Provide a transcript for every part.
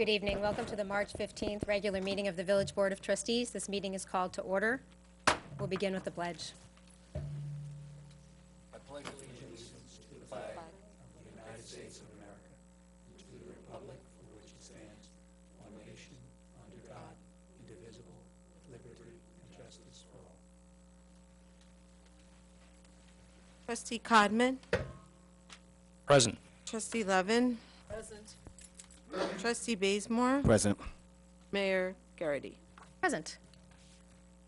Good evening. Welcome to the March 15th regular meeting of the Village Board of Trustees. This meeting is called to order. We'll begin with the pledge. I pledge allegiance to the flag of the United States of America, and to the republic for which it stands, one nation, under God, indivisible, with liberty and justice for all. Trustee Codman. Present. Trustee Levin. Present. Trustee Bazemore. Present. Mayor Garrity. Present.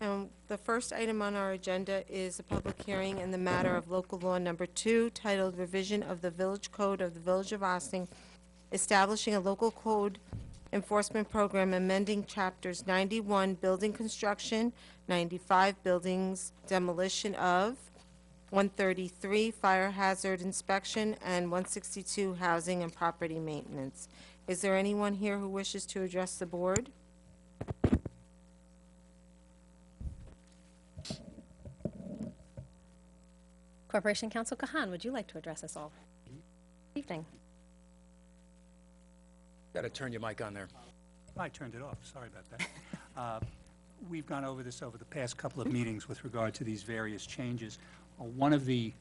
And the first item on our agenda is a public hearing in the matter of local law number 2, titled Revision of the Village Code of the Village of Ossining, establishing a local code enforcement program, amending chapters 91, building construction, 95, buildings demolition of, 133, fire hazard inspection, and 162, housing and property maintenance. Is there anyone here who wishes to address the board? Corporation Counsel Kahan, would you like to address us all? Good evening. Got to turn your mic on there. I turned it off, sorry about that. We've gone over this over the past couple of meetings with regard to these various changes. One of the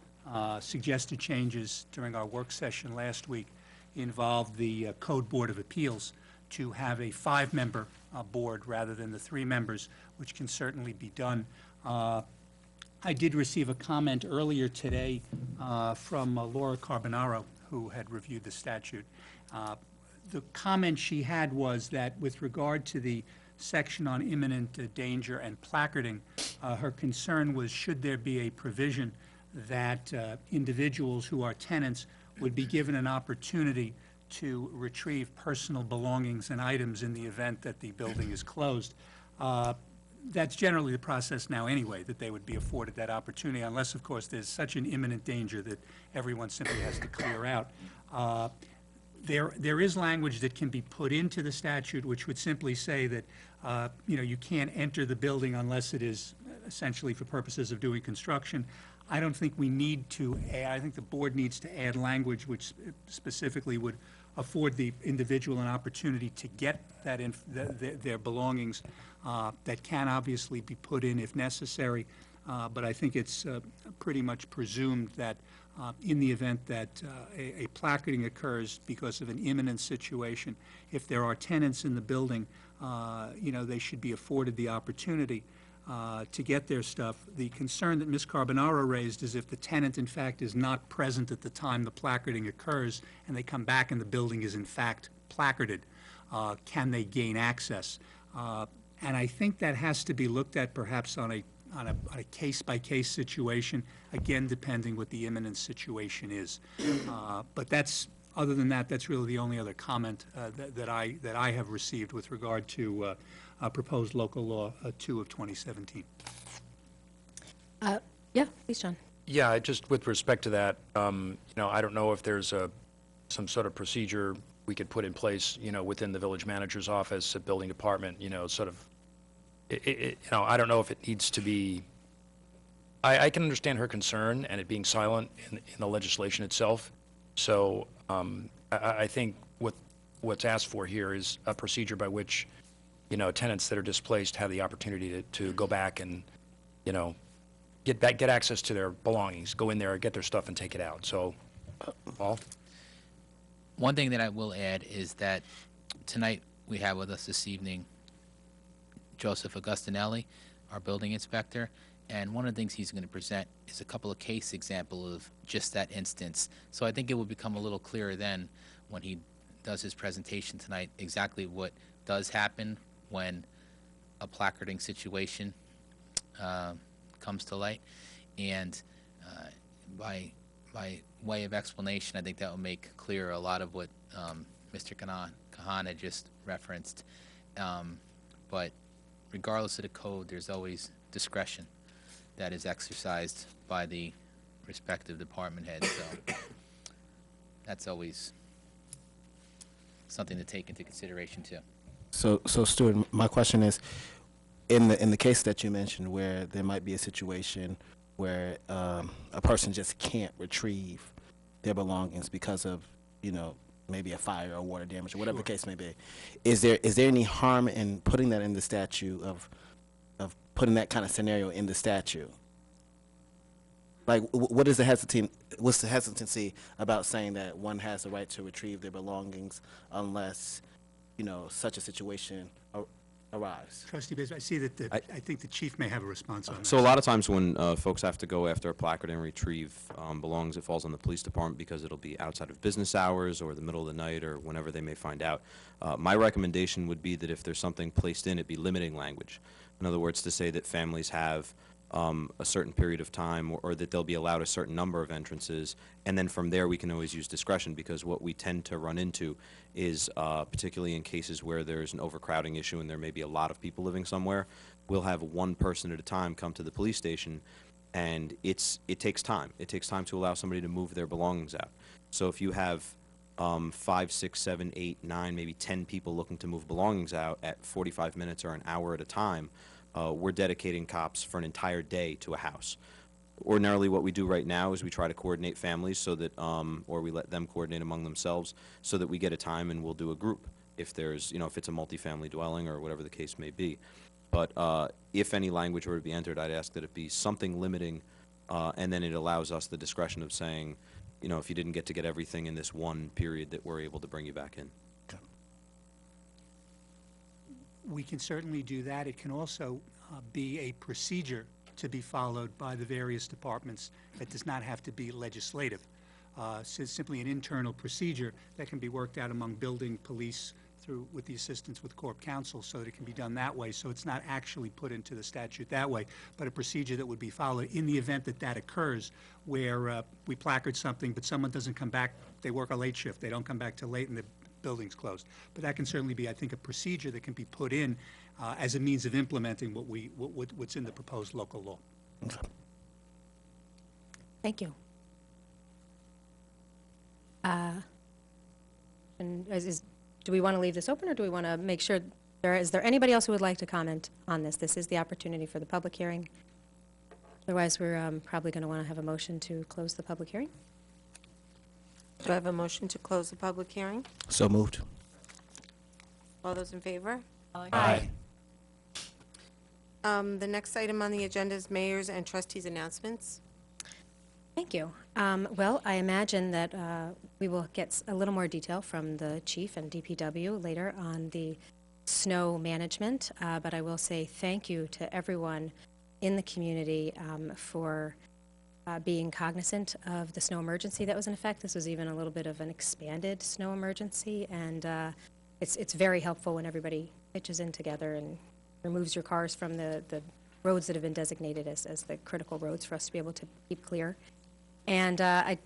suggested changes during our work session last week involved the Code Board of Appeals to have a 5-member board rather than the 3 members, which can certainly be done. I did receive a comment earlier today from Laura Carbonaro, who had reviewed the statute. The comment she had was that with regard to the section on imminent danger and placarding, her concern was, should there be a provision that individuals who are tenants would be given an opportunity to retrieve personal belongings and items in the event that the building is closed. That's generally the process now anyway, that they would be afforded that opportunity, unless, of course, there's such an imminent danger that everyone simply has to clear out. There is language that can be put into the statute which would simply say that you can't enter the building unless it is essentially for purposes of doing construction. I don't think we need to add, I think the board needs to add language which specifically would afford the individual an opportunity to get that their belongings that can obviously be put in if necessary, but I think it's pretty much presumed that in the event that a placarding occurs because of an imminent situation, if there are tenants in the building, they should be afforded the opportunity to get their stuff. The concern that Ms. Carbonaro raised is if the tenant, in fact, is not present at the time the placarding occurs and they come back and the building is, in fact, placarded, can they gain access? And I think that has to be looked at perhaps on a case-by-case situation, again, depending what the imminent situation is. But that's, other than that, that's really the only other comment that I have received with regard to proposed local law 2 of 2017. Yeah, please, John. Yeah, just with respect to that, I don't know if there's some sort of procedure we could put in place, within the village manager's office, a building department, sort of. I don't know if it needs to be. I can understand her concern and it being silent in the legislation itself. So I think what's asked for here is a procedure by which, tenants that are displaced have the opportunity to go back and, get access to their belongings, go in there, get their stuff, and take it out. So, Paul? One thing that I will add is that tonight we have with us this evening Joseph Augustinelli, our building inspector, and one of the things he's going to present is a couple of case examples of just that instance. So I think it will become a little clearer then when he does his presentation tonight exactly what does happen when a placarding situation comes to light. And by way of explanation, I think that will make clear a lot of what Mr. Kahan had just referenced. But regardless of the code, there's always discretion that is exercised by the respective department heads. So that's always something to take into consideration too. So Stuart, my question is, in the case that you mentioned, where there might be a situation where a person just can't retrieve their belongings because of maybe a fire or water damage or whatever the case may be. Is there any harm in putting that in the statute of putting that kind of scenario in the statute? Like, what is the what's the hesitancy about saying that one has the right to retrieve their belongings unless, such a situation arrives? Trustee Basil, I see that I think the chief may have a response on that. So a lot of times when folks have to go after a placard and retrieve belongings, it falls on the police department because it'll be outside of business hours or the middle of the night or whenever they may find out. My recommendation would be that if there's something placed in, it be limiting language. In other words, to say that families have a certain period of time or that they'll be allowed a certain number of entrances, and then from there we can always use discretion, because what we tend to run into is, particularly in cases where there's an overcrowding issue and there may be a lot of people living somewhere, we'll have one person at a time come to the police station, and it takes time. It takes time to allow somebody to move their belongings out. So if you have 5, 6, 7, 8, 9, maybe 10 people looking to move belongings out at 45 minutes or an hour at a time, we're dedicating cops for an entire day to a house. Ordinarily, what we do right now is we try to coordinate families so that, or we let them coordinate among themselves so that we get a time and we'll do a group if there's, if it's a multifamily dwelling or whatever the case may be. But if any language were to be entered, I'd ask that it be something limiting, and then it allows us the discretion of saying, if you didn't get to get everything in this one period, that we're able to bring you back in. We can certainly do that. It can also be a procedure to be followed by the various departments that does not have to be legislative. So it's simply an internal procedure that can be worked out among building, police, with the assistance with Corp Counsel, so that it can be done that way. So it's not actually put into the statute that way, but a procedure that would be followed in the event that that occurs, where we placard something, but someone doesn't come back. They work a late shift. They don't come back till late, and the building's closed. But that can certainly be, I think, a procedure that can be put in as a means of implementing what's in the proposed local law. Thank you. And do we want to leave this open, or do we want to make sure, is there anybody else who would like to comment on this? This is the opportunity for the public hearing. Otherwise, we're probably going to want to have a motion to close the public hearing. Do I have a motion to close the public hearing? So moved. All those in favor? Aye. The next item on the agenda is mayor's and trustees' announcements. Thank you. Well, I imagine that we will get a little more detail from the chief and DPW later on the snow management, but I will say thank you to everyone in the community for being cognizant of the snow emergency that was in effect. This was even a little bit of an expanded snow emergency, and it's very helpful when everybody pitches in together and removes your cars from the roads that have been designated as the critical roads for us to be able to keep clear. And I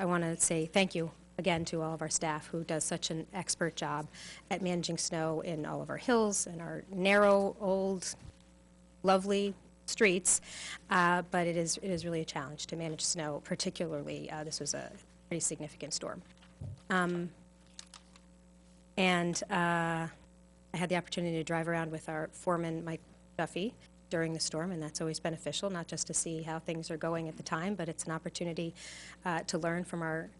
want to say thank you again to all of our staff who does such an expert job at managing snow in all of our hills and our narrow, old, lovely streets. But it is really a challenge to manage snow, particularly this was a pretty significant storm. And I had the opportunity to drive around with our foreman, Mike Duffy, during the storm, and that's always beneficial, not just to see how things are going at the time, but it's an opportunity to learn from our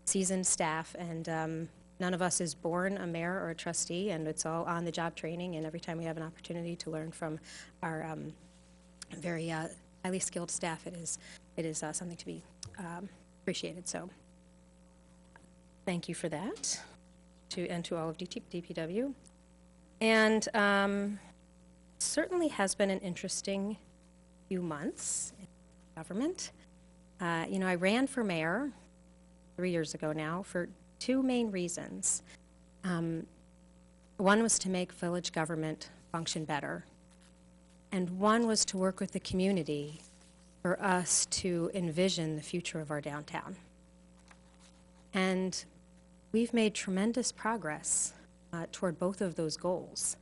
seasoned staff. And none of us is born a mayor or a trustee, and it's all on-the-job training, and every time we have an opportunity to learn from our very highly skilled staff, it is something to be appreciated. So thank you for that, and to all of DPW. And certainly has been an interesting few months in government. I ran for mayor 3 years ago now for two main reasons. One was to make village government function better, and one was to work with the community for us to envision the future of our downtown. And we've made tremendous progress toward both of those goals.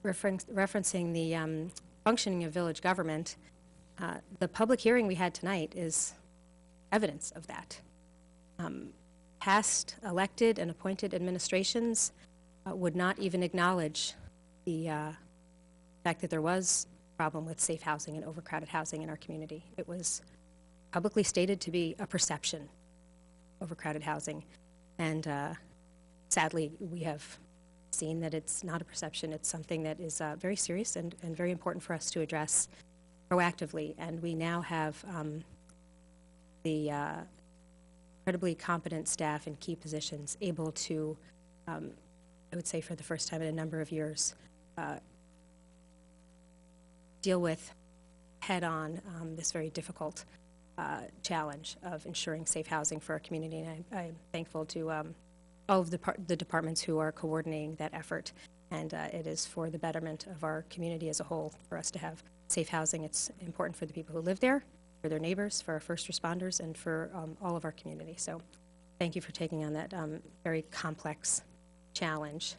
Referencing the functioning of village government, the public hearing we had tonight is evidence of that. Past elected and appointed administrations would not even acknowledge the fact that there was a problem with safe housing and overcrowded housing in our community. It was publicly stated to be a perception. overcrowded housing. And sadly, we have seen that it's not a perception. It's something that is very serious and very important for us to address proactively. And we now have the incredibly competent staff in key positions able to, I would say for the first time in a number of years, deal with head-on this very difficult challenge of ensuring safe housing for our community. And I'm thankful to all of the departments who are coordinating that effort. And it is for the betterment of our community as a whole for us to have safe housing. It's important for the people who live there, for their neighbors, for our first responders, and for all of our community. So thank you for taking on that very complex challenge.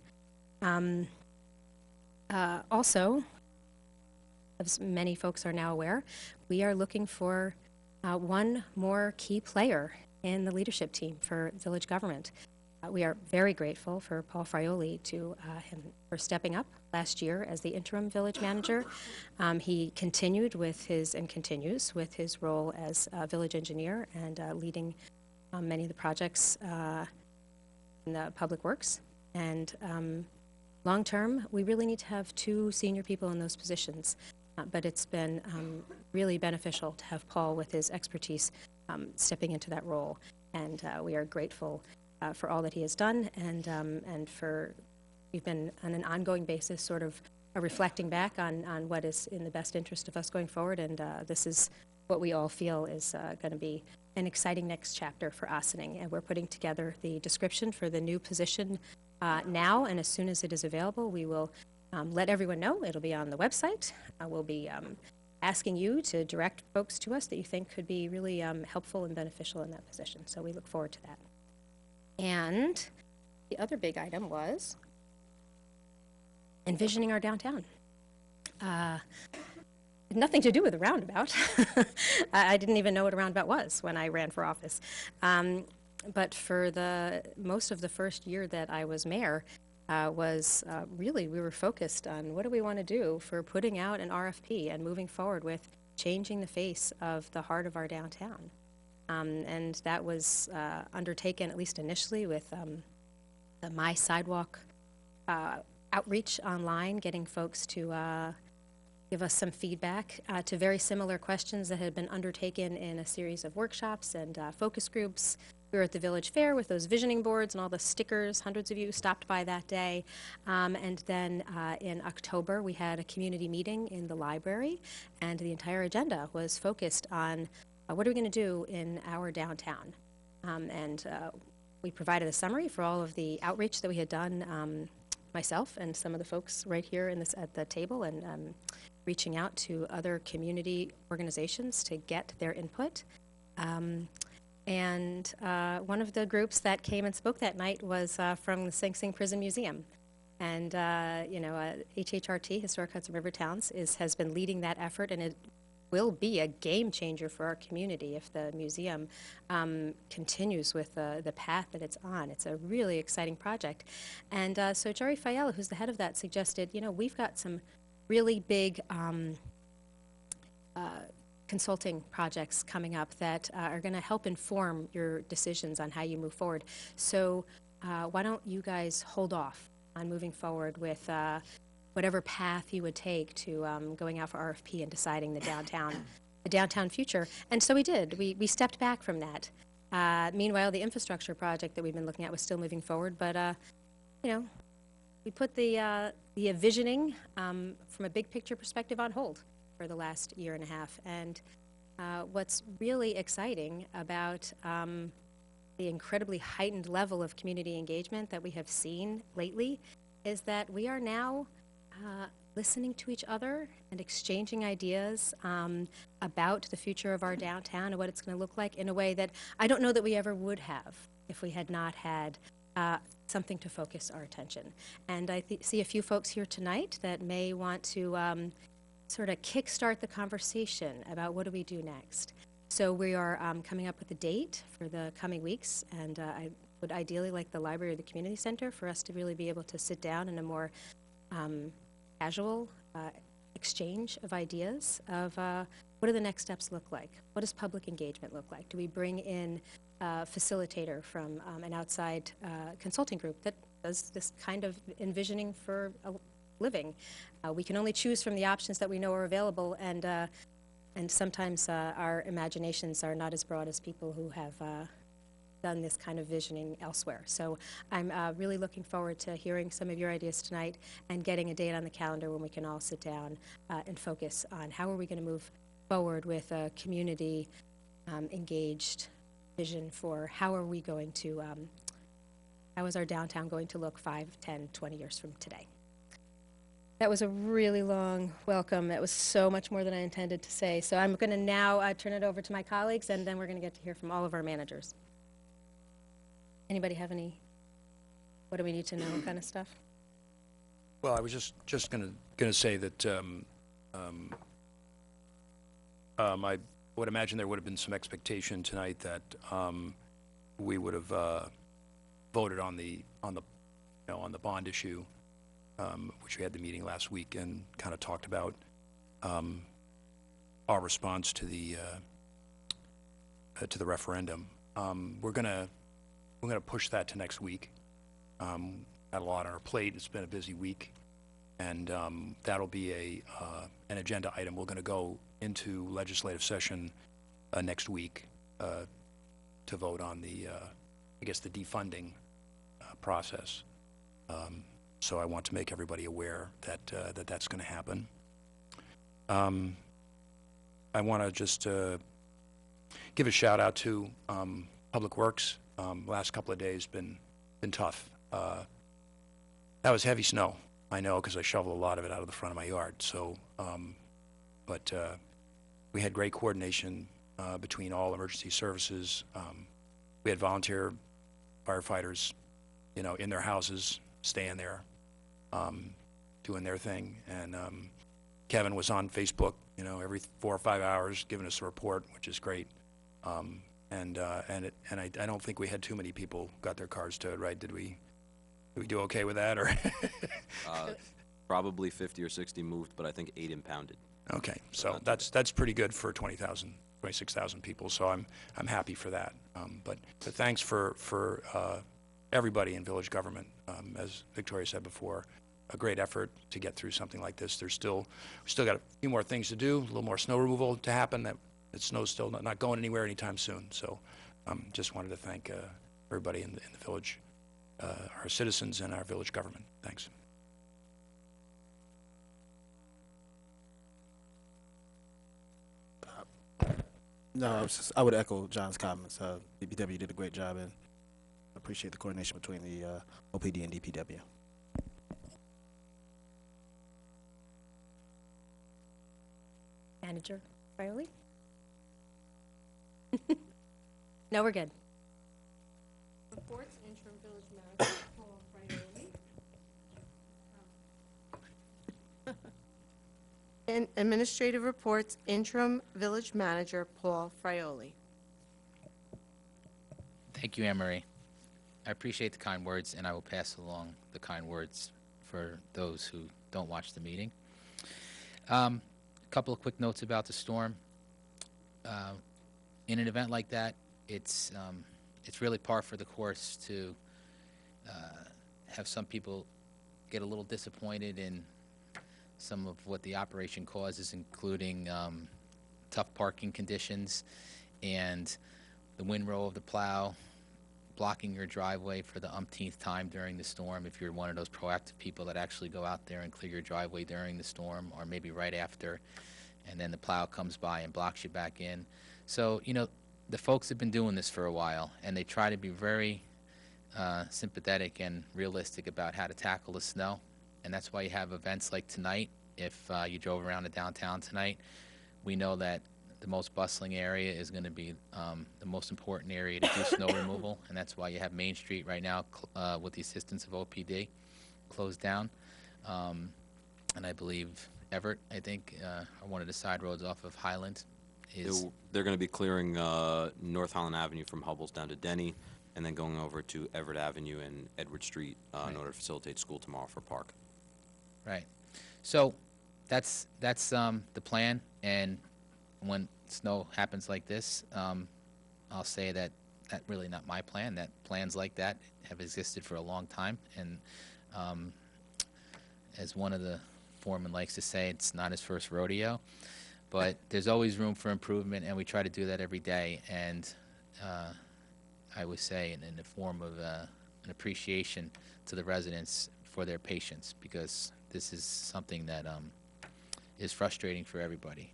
Also, as many folks are now aware, we are looking for one more key player in the leadership team for village government. We are very grateful for Paul Frioli him for stepping up last year as the interim village manager. He continued with continues with his role as village engineer and leading many of the projects in the public works. And long term, we really need to have 2 senior people in those positions. But it's been really beneficial to have Paul with his expertise stepping into that role. And we are grateful for all that he has done, and we've been on an ongoing basis sort of reflecting back on what is in the best interest of us going forward, and this is what we all feel is going to be an exciting next chapter for Ossining. And we're putting together the description for the new position now, and as soon as it is available, we will let everyone know. It'll be on the website. We'll be asking you to direct folks to us that you think could be really helpful and beneficial in that position, so we look forward to that. And the other big item was envisioning our downtown. Nothing to do with a roundabout. I didn't even know what a roundabout was when I ran for office. But for most of the first year that I was mayor, we were focused on what do we want to do for putting out an RFP and moving forward with changing the face of the heart of our downtown. And that was undertaken, at least initially, with the My Sidewalk outreach online, getting folks to give us some feedback to very similar questions that had been undertaken in a series of workshops and focus groups. We were at the Village Fair with those visioning boards and all the stickers. Hundreds of you stopped by that day. And then in October, we had a community meeting in the library, and the entire agenda was focused on what are we going to do in our downtown? We provided a summary for all of the outreach that we had done, myself and some of the folks right here at the table, and reaching out to other community organizations to get their input. One of the groups that came and spoke that night was from the Sing Sing Prison Museum. And, HHRT, Historic Hudson River Towns, has been leading that effort, and it will be a game changer for our community if the museum continues with the path that it's on. It's a really exciting project. And so Jerry Fiala, who's the head of that, suggested, we've got some really big consulting projects coming up that are going to help inform your decisions on how you move forward. So why don't you guys hold off on moving forward with whatever path you would take to going out for RFP and deciding the downtown future. And so we did. We stepped back from that. Meanwhile, the infrastructure project that we've been looking at was still moving forward, but we put the visioning from a big picture perspective on hold for the last year and a half. And what's really exciting about the incredibly heightened level of community engagement that we have seen lately is that we are now listening to each other and exchanging ideas about the future of our downtown and what it's going to look like in a way that I don't know that we ever would have if we had not had something to focus our attention. And I see a few folks here tonight that may want to sort of kickstart the conversation about what do we do next. So we are coming up with a date for the coming weeks, and I would ideally like the library or the community center for us to really be able to sit down in a more casual exchange of ideas of what do the next steps look like? What does public engagement look like? Do we bring in facilitator from an outside consulting group that does this kind of envisioning for a living. We can only choose from the options that we know are available, and sometimes our imaginations are not as broad as people who have done this kind of visioning elsewhere. So I'm really looking forward to hearing some of your ideas tonight and getting a date on the calendar when we can all sit down and focus on how are we going to move forward with a community engaged vision for how are we going to, how is our downtown going to look 5, 10, 20 years from today. That was a really long welcome. That was so much more than I intended to say. So I'm going to now turn it over to my colleagues, and then we're going to get to hear from all of our managers. Anybody have any, what do we need to know kind of stuff? Well, I was just gonna say that I would imagine there would have been some expectation tonight that we would have voted on the bond issue, which we had the meeting last week and kind of talked about our response to the referendum. We're gonna push that to next week. Got a lot on our plate. It's been a busy week, and that'll be an agenda item. We're going to go into legislative session next week to vote on the defunding process. So I want to make everybody aware that that's going to happen. I want to just give a shout out to Public Works. Last couple of days been tough. That was heavy snow, I know, because I shoveled a lot of it out of the front of my yard. So, but we had great coordination between all emergency services. We had volunteer firefighters, in their houses, staying there, doing their thing. And Kevin was on Facebook, every 4 or 5 hours, giving us a report, which is great. And I don't think we had too many people got their cars towed, right? Did we do okay with that, or? Probably 50 or 60 moved, but I think 8 impounded. Okay, so that's pretty good for 26,000 people. So I'm happy for that. But thanks for everybody in village government. As Victoria said before, a great effort to get through something like this. We still got a few more things to do, a little more snow removal to happen. That snow's still not going anywhere anytime soon. So just wanted to thank everybody in the village, our citizens and our village government. Thanks. No, I would echo John's comments. DPW did a great job, and appreciate the coordination between the OPD and DPW. Manager Frioli? No, we're good. Reports, interim village manager Paul Frioli. And administrative reports, interim village manager Paul Frioli. Thank you, Anne Marie. I appreciate the kind words, and I will pass along the kind words for those who don't watch the meeting. A couple of quick notes about the storm. In an event like that, it's really par for the course to have some people get a little disappointed in some of what the operation causes, including tough parking conditions and the windrow of the plow blocking your driveway for the umpteenth time during the storm. If you're one of those proactive people that actually go out there and clear your driveway during the storm, or maybe right after, and then the plow comes by and blocks you back in. So, the folks have been doing this for a while, and they try to be very sympathetic and realistic about how to tackle the snow. And that's why you have events like tonight. If you drove around the downtown tonight, we know that the most bustling area is going to be the most important area to do snow removal, and that's why you have Main Street right now with the assistance of OPD closed down. And I believe Everett, or one of the side roads off of Highland is... They're going to be clearing North Highland Avenue from Hubbles down to Denny, and then going over to Everett Avenue and Edward Street in order to facilitate school tomorrow for Park. Right. So that's the plan, and when snow happens like this, I'll say that really not my plan. That plans like that have existed for a long time, and as one of the foremen likes to say, it's not his first rodeo. But there's always room for improvement, and we try to do that every day. And I would say in the form of an appreciation to the residents for their patience, because this is something that is frustrating for everybody.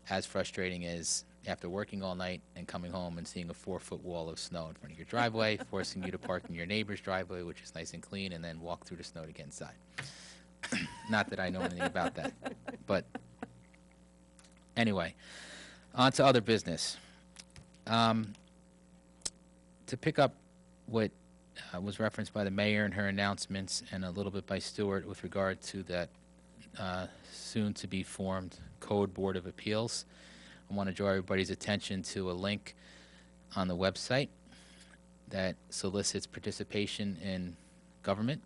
As frustrating as after working all night and coming home and seeing a 4-foot wall of snow in front of your driveway, forcing you to park in your neighbor's driveway, which is nice and clean, and then walk through the snow to get inside. Not that I know anything about that. But anyway, on to other business. To pick up what was referenced by the mayor in her announcements and a little bit by Stuart with regard to that soon-to-be formed Code Board of Appeals, I want to draw everybody's attention to a link on the website that solicits participation in government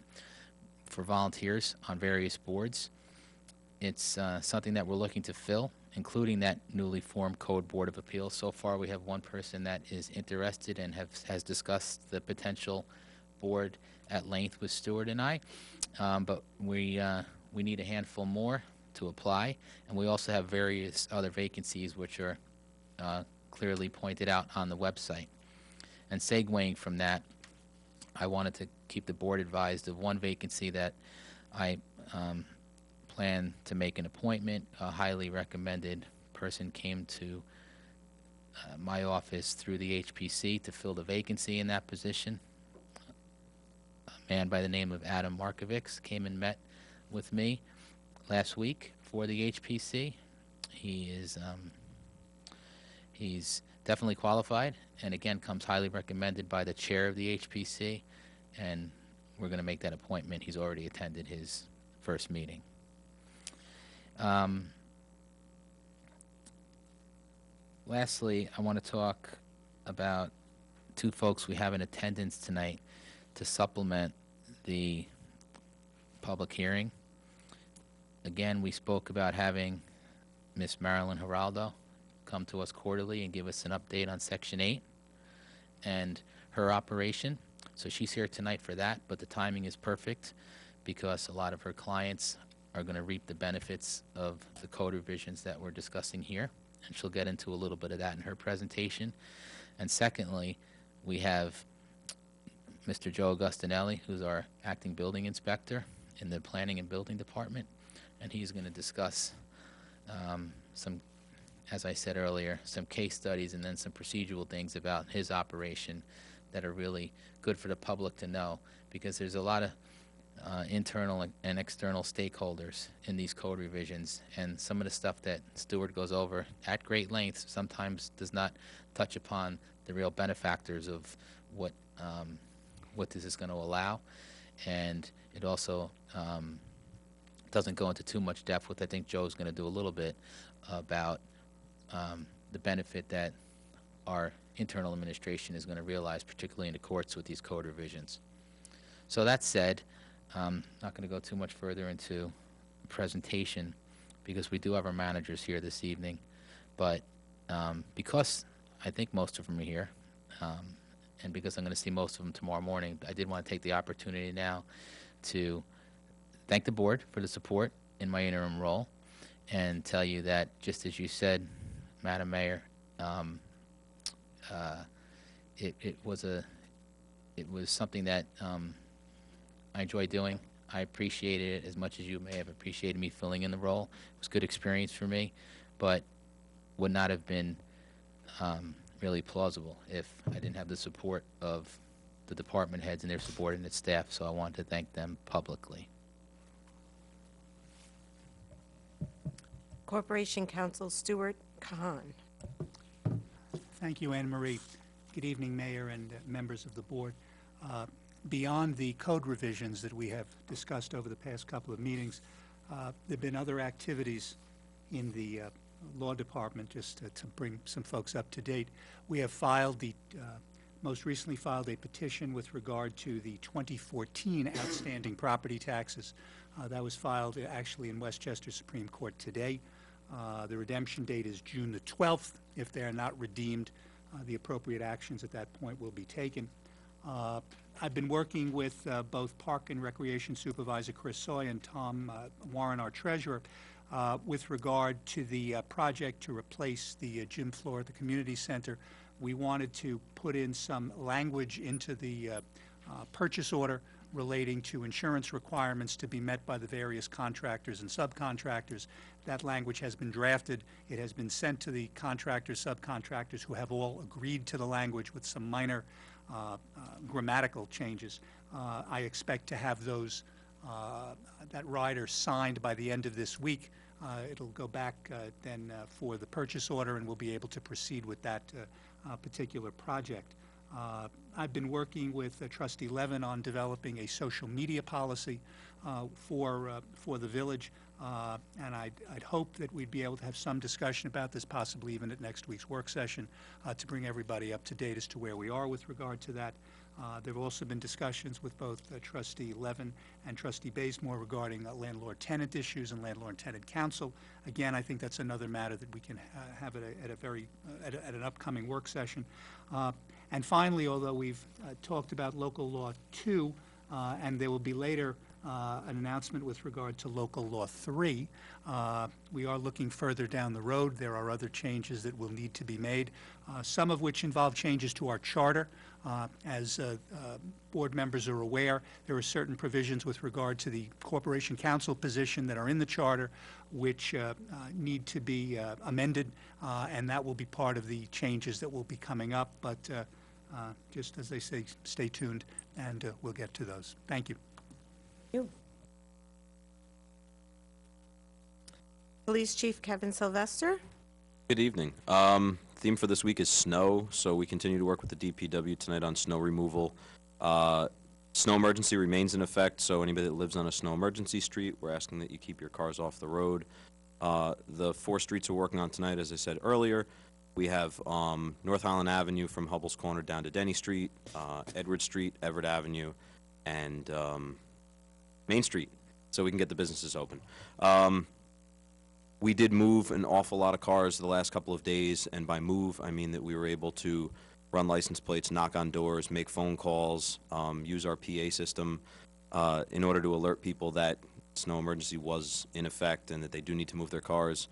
for volunteers on various boards. It's something that we're looking to fill, including that newly formed Code Board of Appeals. So far, we have one person that is interested and has discussed the potential board at length with Stuart and I, but we need a handful more to apply, and we also have various other vacancies which are clearly pointed out on the website. And segueing from that, I wanted to keep the board advised of one vacancy that I plan to make an appointment. A highly recommended person came to my office through the HPC to fill the vacancy in that position. A man by the name of Adam Markovics came and met with me last week for the HPC. He's definitely qualified, and again comes highly recommended by the chair of the HPC, and we're going to make that appointment. He's already attended his first meeting. Lastly, I want to talk about two folks we have in attendance tonight to supplement the public hearing. Again, we spoke about having Miss Marilyn Geraldo come to us quarterly and give us an update on Section 8 and her operation. So she's here tonight for that, but the timing is perfect because a lot of her clients are going to reap the benefits of the code revisions that we're discussing here, and she'll get into a little bit of that in her presentation. And secondly, we have Mr. Joe Augustinelli, who's our acting building inspector in the Planning and Building Department, and he's going to discuss some, as I said earlier, some case studies and then some procedural things about his operation that are really good for the public to know, because there's a lot of internal and external stakeholders in these code revisions, and some of the stuff that Stuart goes over at great length sometimes does not touch upon the real benefactors of what this is going to allow, and it also doesn't go into too much depth, which I think Joe's going to do a little bit about the benefit that our internal administration is going to realize, particularly in the courts with these code revisions. So that said, I'm not going to go too much further into presentation because we do have our managers here this evening, but because I think most of them are here, and because I'm going to see most of them tomorrow morning, I did want to take the opportunity now to thank the board for the support in my interim role and tell you that, just as you said, Madam Mayor, it was something that I enjoy doing. I appreciated it as much as you may have appreciated me filling in the role. It was a good experience for me, but would not have been really plausible if I didn't have the support of the department heads and their subordinate staff, so I wanted to thank them publicly. Corporation Counsel Stuart Kahan. Thank you, Anne Marie. Good evening, Mayor and members of the board. Beyond the code revisions that we have discussed over the past couple of meetings, there have been other activities in the law department, just to bring some folks up to date. We have most recently filed a petition with regard to the 2014 outstanding property taxes. That was filed actually in Westchester Supreme Court today. The redemption date is June the 12th. If they are not redeemed the appropriate actions at that point will be taken. I've been working with both Park and Recreation Supervisor Chris Soy and Tom Warren, our treasurer, with regard to the project to replace the gym floor at the community center. We wanted to put in some language into the purchase order relating to insurance requirements to be met by the various contractors and subcontractors. That language has been drafted. It has been sent to the contractors, subcontractors, who have all agreed to the language with some minor grammatical changes. I expect to have those, that rider signed by the end of this week. It'll go back then for the purchase order, and we'll be able to proceed with that particular project. I've been working with Trustee Levin on developing a social media policy for the village, and I'd hope that we'd be able to have some discussion about this, possibly even at next week's work session, to bring everybody up to date as to where we are with regard to that. There have also been discussions with both Trustee Levin and Trustee Bazemore regarding landlord-tenant issues and landlord-tenant council. Again, I think that's another matter that we can have at an upcoming work session. And finally, although we've talked about Local Law 2, and there will be later an announcement with regard to Local Law 3, we are looking further down the road. There are other changes that will need to be made, some of which involve changes to our charter. As board members are aware, there are certain provisions with regard to the Corporation Council position that are in the charter which need to be amended, and that will be part of the changes that will be coming up. But just as they say, stay tuned, and we'll get to those. Thank you. You. Police Chief Kevin Sylvester. Good evening. Theme for this week is snow, so we continue to work with the DPW tonight on snow removal. Snow emergency remains in effect, so anybody that lives on a snow emergency street, we're asking that you keep your cars off the road. The 4 streets we're working on tonight, as I said earlier, we have North Island Avenue from Hubbell's Corner down to Denny Street, Edward Street, Everett Avenue, and Main Street, so we can get the businesses open. We did move an awful lot of cars the last couple of days, and by move, I mean that we were able to run license plates, knock on doors, make phone calls, use our PA system in order to alert people that snow emergency was in effect and that they do need to move their cars.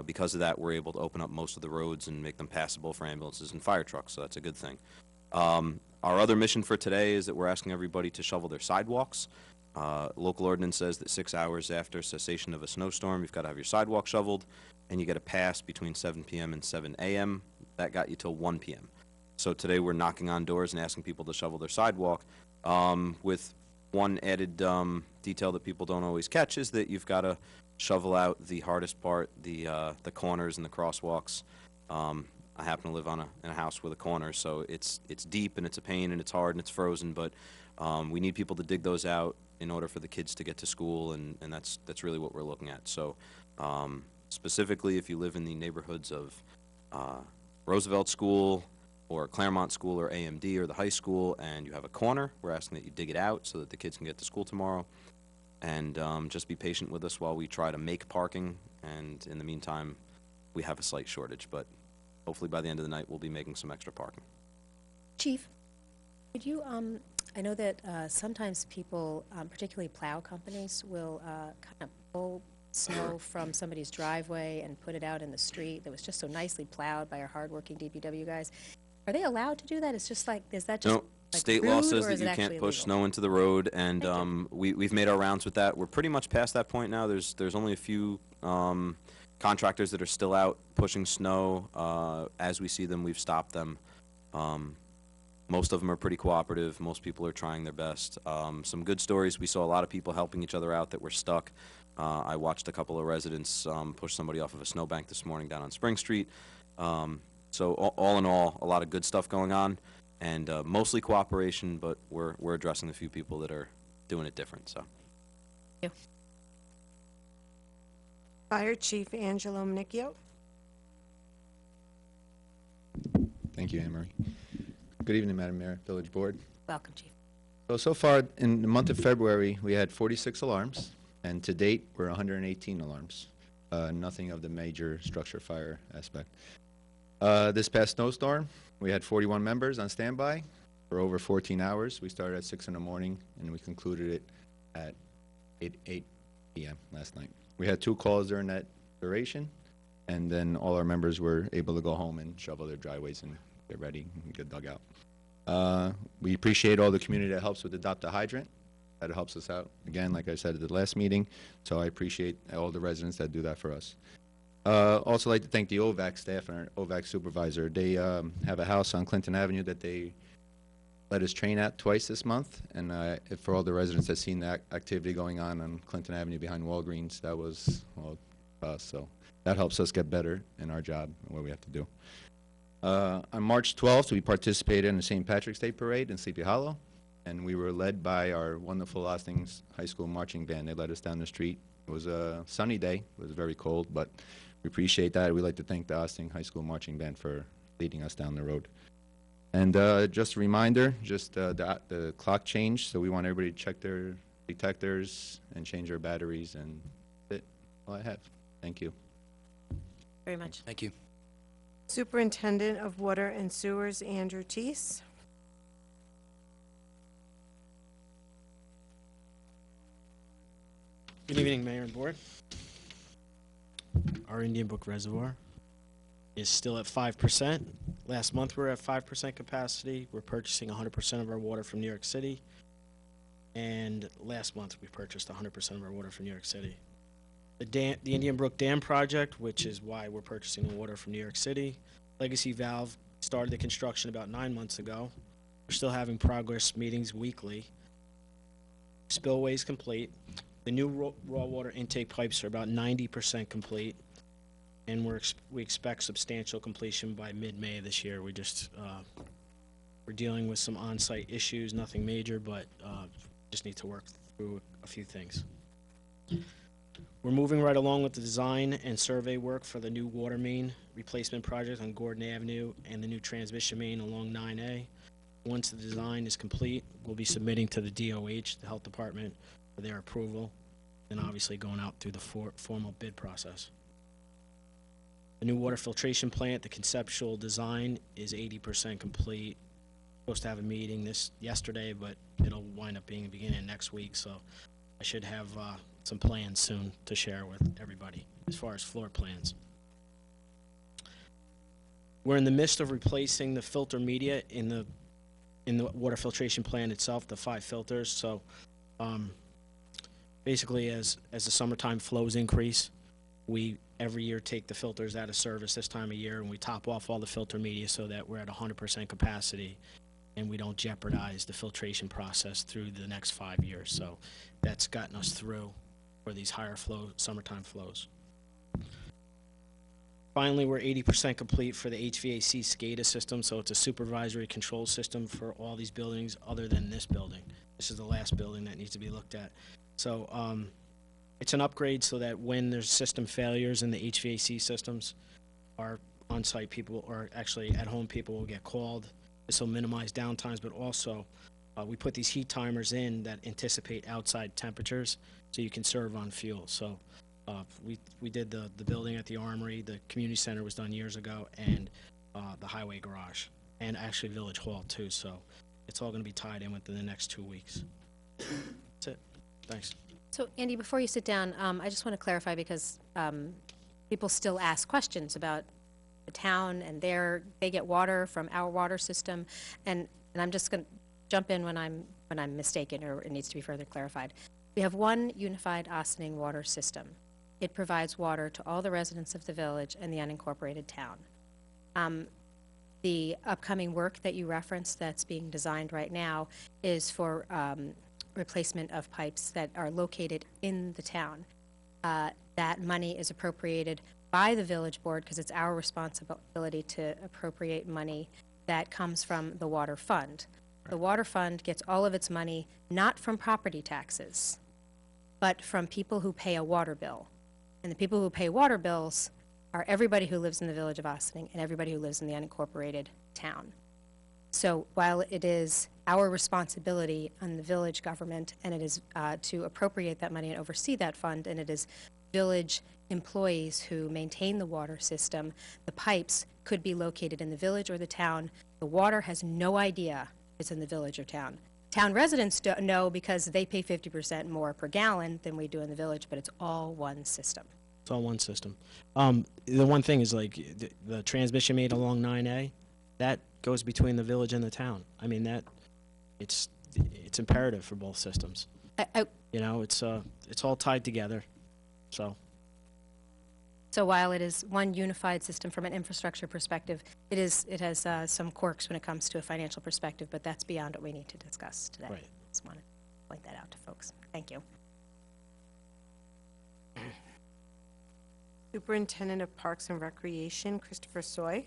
Because of that, we're able to open up most of the roads and make them passable for ambulances and fire trucks, so that's a good thing. Our other mission for today is that we're asking everybody to shovel their sidewalks. Local ordinance says that 6 hours after cessation of a snowstorm, you've got to have your sidewalk shoveled, and you get a pass between 7 p.m. and 7 a.m. That got you till 1 p.m. So today we're knocking on doors and asking people to shovel their sidewalk, with one added detail that people don't always catch is that you've got to shovel out the hardest part, the corners and the crosswalks. I happen to live in a house with a corner, so it's deep and it's a pain and it's hard and it's frozen, but we need people to dig those out in order for the kids to get to school, and that's really what we're looking at. So specifically, if you live in the neighborhoods of Roosevelt School or Claremont School or AMD or the high school and you have a corner, we're asking that you dig it out so that the kids can get to school tomorrow. And just be patient with us while we try to make parking, and in the meantime, we have a slight shortage, but hopefully by the end of the night, we'll be making some extra parking. Chief, could you, I know that sometimes people, particularly plow companies, will kind of pull snow from somebody's driveway and put it out in the street that was just so nicely plowed by our hardworking DPW guys. Are they allowed to do that? It's just like, is that just... No, like state law rude, says or that is you it actually can't push legal? snow into the road, and Thank we've made our rounds with that. We're pretty much past that point now. There's only a few contractors that are still out pushing snow. As we see them, we've stopped them. Most of them are pretty cooperative. Most people are trying their best. Some good stories. We saw a lot of people helping each other out that were stuck. I watched a couple of residents push somebody off of a snowbank this morning down on Spring Street. So all in all, a lot of good stuff going on, and mostly cooperation, but we're addressing the few people that are doing it different. So. Thank you. Fire Chief Angelo Manicchio. Thank you, Anne Marie. Good evening, Madam Mayor, Village Board. Welcome, Chief. So far, in the month of February, we had 46 alarms, and to date, we're 118 alarms. Nothing of the major structure fire aspect. This past snowstorm, we had 41 members on standby for over 14 hours. We started at 6 in the morning, and we concluded it at 8 p.m. last night. We had 2 calls during that duration, and then all our members were able to go home and shovel their driveways and get ready and get dug out. We appreciate all the community that helps with Adopt a Hydrant. That helps us out, again, like I said at the last meeting, so I appreciate all the residents that do that for us. Also like to thank the OVAC staff and our OVAC supervisor. They have a house on Clinton Avenue that they let us train at twice this month, and for all the residents that seen that activity going on Clinton Avenue behind Walgreens, that was, well, us, so that helps us get better in our job and what we have to do. On March 12th, we participated in the St. Patrick's Day Parade in Sleepy Hollow, and we were led by our wonderful Ostings High School marching band. They led us down the street. It was a sunny day. It was very cold, but we appreciate that. We'd like to thank the Ostings High School marching band for leading us down the road. And just a reminder, just the clock changed, so we want everybody to check their detectors and change their batteries, and that's all I have. Thank you. Very much. Thank you. Superintendent of Water and Sewers, Andrew Teese. Good evening, Mayor and Board. Our Indian Brook Reservoir is still at 5%. Last month we were at 5% capacity. We're purchasing 100% of our water from New York City. And last month we purchased 100% of our water from New York City. The Indian Brook Dam project, which is why we're purchasing the water from New York City. Legacy Valve started the construction about 9 months ago. We're still having progress meetings weekly. Spillway is complete. The new raw water intake pipes are about 90% complete, and we expect substantial completion by mid-May of this year. We're dealing with some on-site issues, nothing major, but just need to work through a few things. We're moving right along with the design and survey work for the new water main replacement project on Gordon Avenue and the new transmission main along 9A. Once the design is complete, we'll be submitting to the DOH, the Health Department, for their approval, and obviously going out through the formal bid process. The new water filtration plant, the conceptual design is 80% complete. Supposed to have a meeting yesterday, but it'll wind up being the beginning of next week, so I should have some plans soon to share with everybody as far as floor plans. We're in the midst of replacing the filter media in the water filtration plant itself, the 5 filters. So basically as the summertime flows increase, we every year take the filters out of service this time of year, and we top off all the filter media so that we're at 100% capacity and we don't jeopardize the filtration process through the next 5 years. So that's gotten us through for these higher flow summertime flows. Finally, we're 80% complete for the HVAC SCADA system, so it's a supervisory control system for all these buildings other than this building. This is the last building that needs to be looked at. So it's an upgrade so that when there's system failures in the HVAC systems, our on-site people, or actually at-home people, will get called. This will minimize downtimes, but also we put these heat timers in that anticipate outside temperatures so you can serve on fuel. So we did the building at the Armory, the community center was done years ago, and the highway garage, and actually Village Hall too. So it's all going to be tied in within the next 2 weeks. That's it. Thanks. So, Andy, before you sit down, I just want to clarify because people still ask questions about the town and they get water from our water system, and I'm just going to jump in when I'm mistaken or it needs to be further clarified. We have one unified Ossining water system. It provides water to all the residents of the village and the unincorporated town. The upcoming work that you referenced that's being designed right now is for replacement of pipes that are located in the town. That money is appropriated by the village board because it's our responsibility to appropriate money that comes from the water fund. The water fund gets all of its money not from property taxes, but from people who pay a water bill. And the people who pay water bills are everybody who lives in the village of Ossining and everybody who lives in the unincorporated town. So while it is our responsibility on the village government, and it is to appropriate that money and oversee that fund, and it is village employees who maintain the water system, the pipes could be located in the village or the town. The water has no idea it's in the village or town. Town residents don't know because they pay 50% more per gallon than we do in the village, but it's all one system. It's all one system. The one thing is like the transmission main along 9A, that goes between the village and the town. I mean, it's imperative for both systems. You know, it's all tied together. So while it is one unified system from an infrastructure perspective, it has some quirks when it comes to a financial perspective, but that's beyond what we need to discuss today. Right. Just want to point that out to folks. Thank you. Superintendent of Parks and Recreation, Christopher Soy.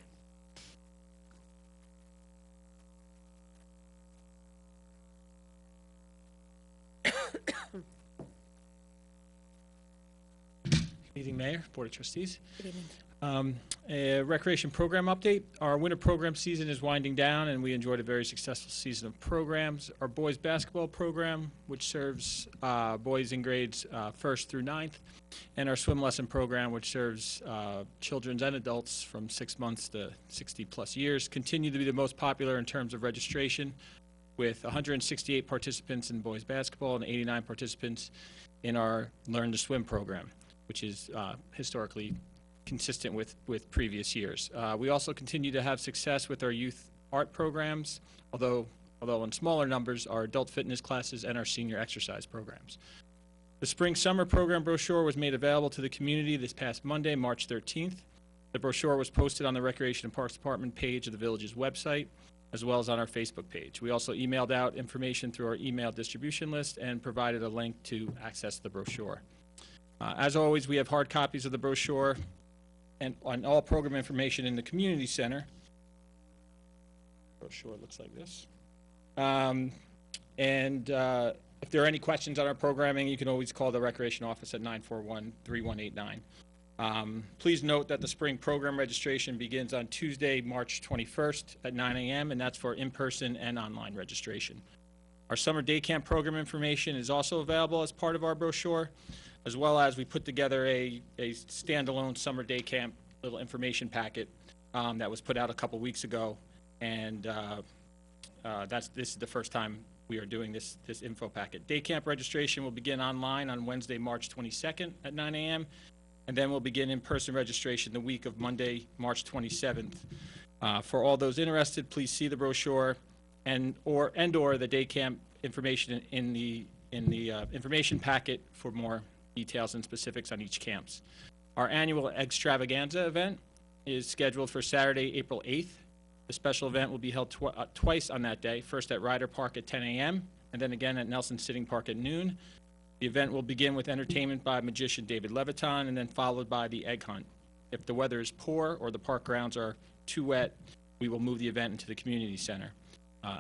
Good evening, Mayor, Board of Trustees. Good evening. A recreation program update. Our winter program season is winding down, and we enjoyed a very successful season of programs. Our boys basketball program, which serves boys in grades 1st through 9th, and our swim lesson program, which serves children and adults from 6 months to 60-plus years, continue to be the most popular in terms of registration, with 168 participants in boys basketball and 89 participants in our Learn to Swim program, which is historically consistent with previous years. We also continue to have success with our youth art programs, although in smaller numbers, our adult fitness classes and our senior exercise programs. The spring-summer program brochure was made available to the community this past Monday, March 13th. The brochure was posted on the Recreation and Parks Department page of the village's website, as well as on our Facebook page. We also emailed out information through our email distribution list and provided a link to access the brochure. As always, we have hard copies of the brochure and on all program information in the community center. Brochure looks like this. If there are any questions on our programming, you can always call the Recreation Office at 941-3189. Please note that the spring program registration begins on Tuesday, March 21st at 9 a.m., and that's for in-person and online registration. Our summer day camp program information is also available as part of our brochure, as well as we put together a standalone summer day camp little information packet that was put out a couple weeks ago, and this is the first time we are doing this info packet. Day camp registration will begin online on Wednesday, March 22nd at 9 a.m., and then we'll begin in-person registration the week of Monday, March 27th. For all those interested, please see the brochure and/or the day camp information in the information packet for more details and specifics on each camps. Our annual extravaganza event is scheduled for Saturday, April 8th. The special event will be held twice on that day, first at Ryder Park at 10 a.m. and then again at Nelson Sitting Park at noon. The event will begin with entertainment by magician David Leviton and then followed by the egg hunt. If the weather is poor or the park grounds are too wet, we will move the event into the community center.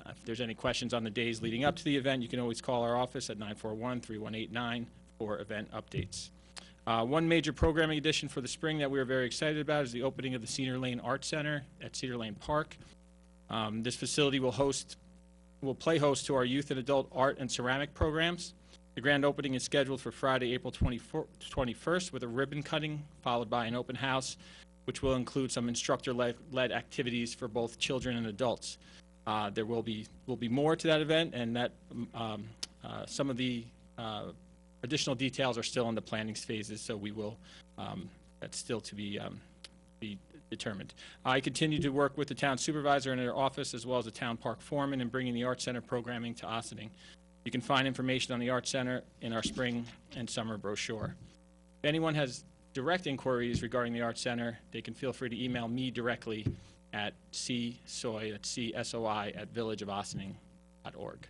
If there's any questions on the days leading up to the event, you can always call our office at 941-3189 for event updates. One major programming addition for the spring that we are very excited about is the opening of the Cedar Lane Art Center at Cedar Lane Park. This facility will play host to our youth and adult art and ceramic programs. The grand opening is scheduled for Friday, April 21st with a ribbon cutting, followed by an open house, which will include some instructor-led activities for both children and adults. There will be more to that event, and that some of the additional details are still in the planning phases, so we will, that's still to be determined. I continue to work with the town supervisor in their office as well as the town park foreman in bringing the Art Center programming to Ossining. You can find information on the Art Center in our spring and summer brochure. If anyone has direct inquiries regarding the Art Center, they can feel free to email me directly at csoy, that's C-S-O-I, at villageofossining.org.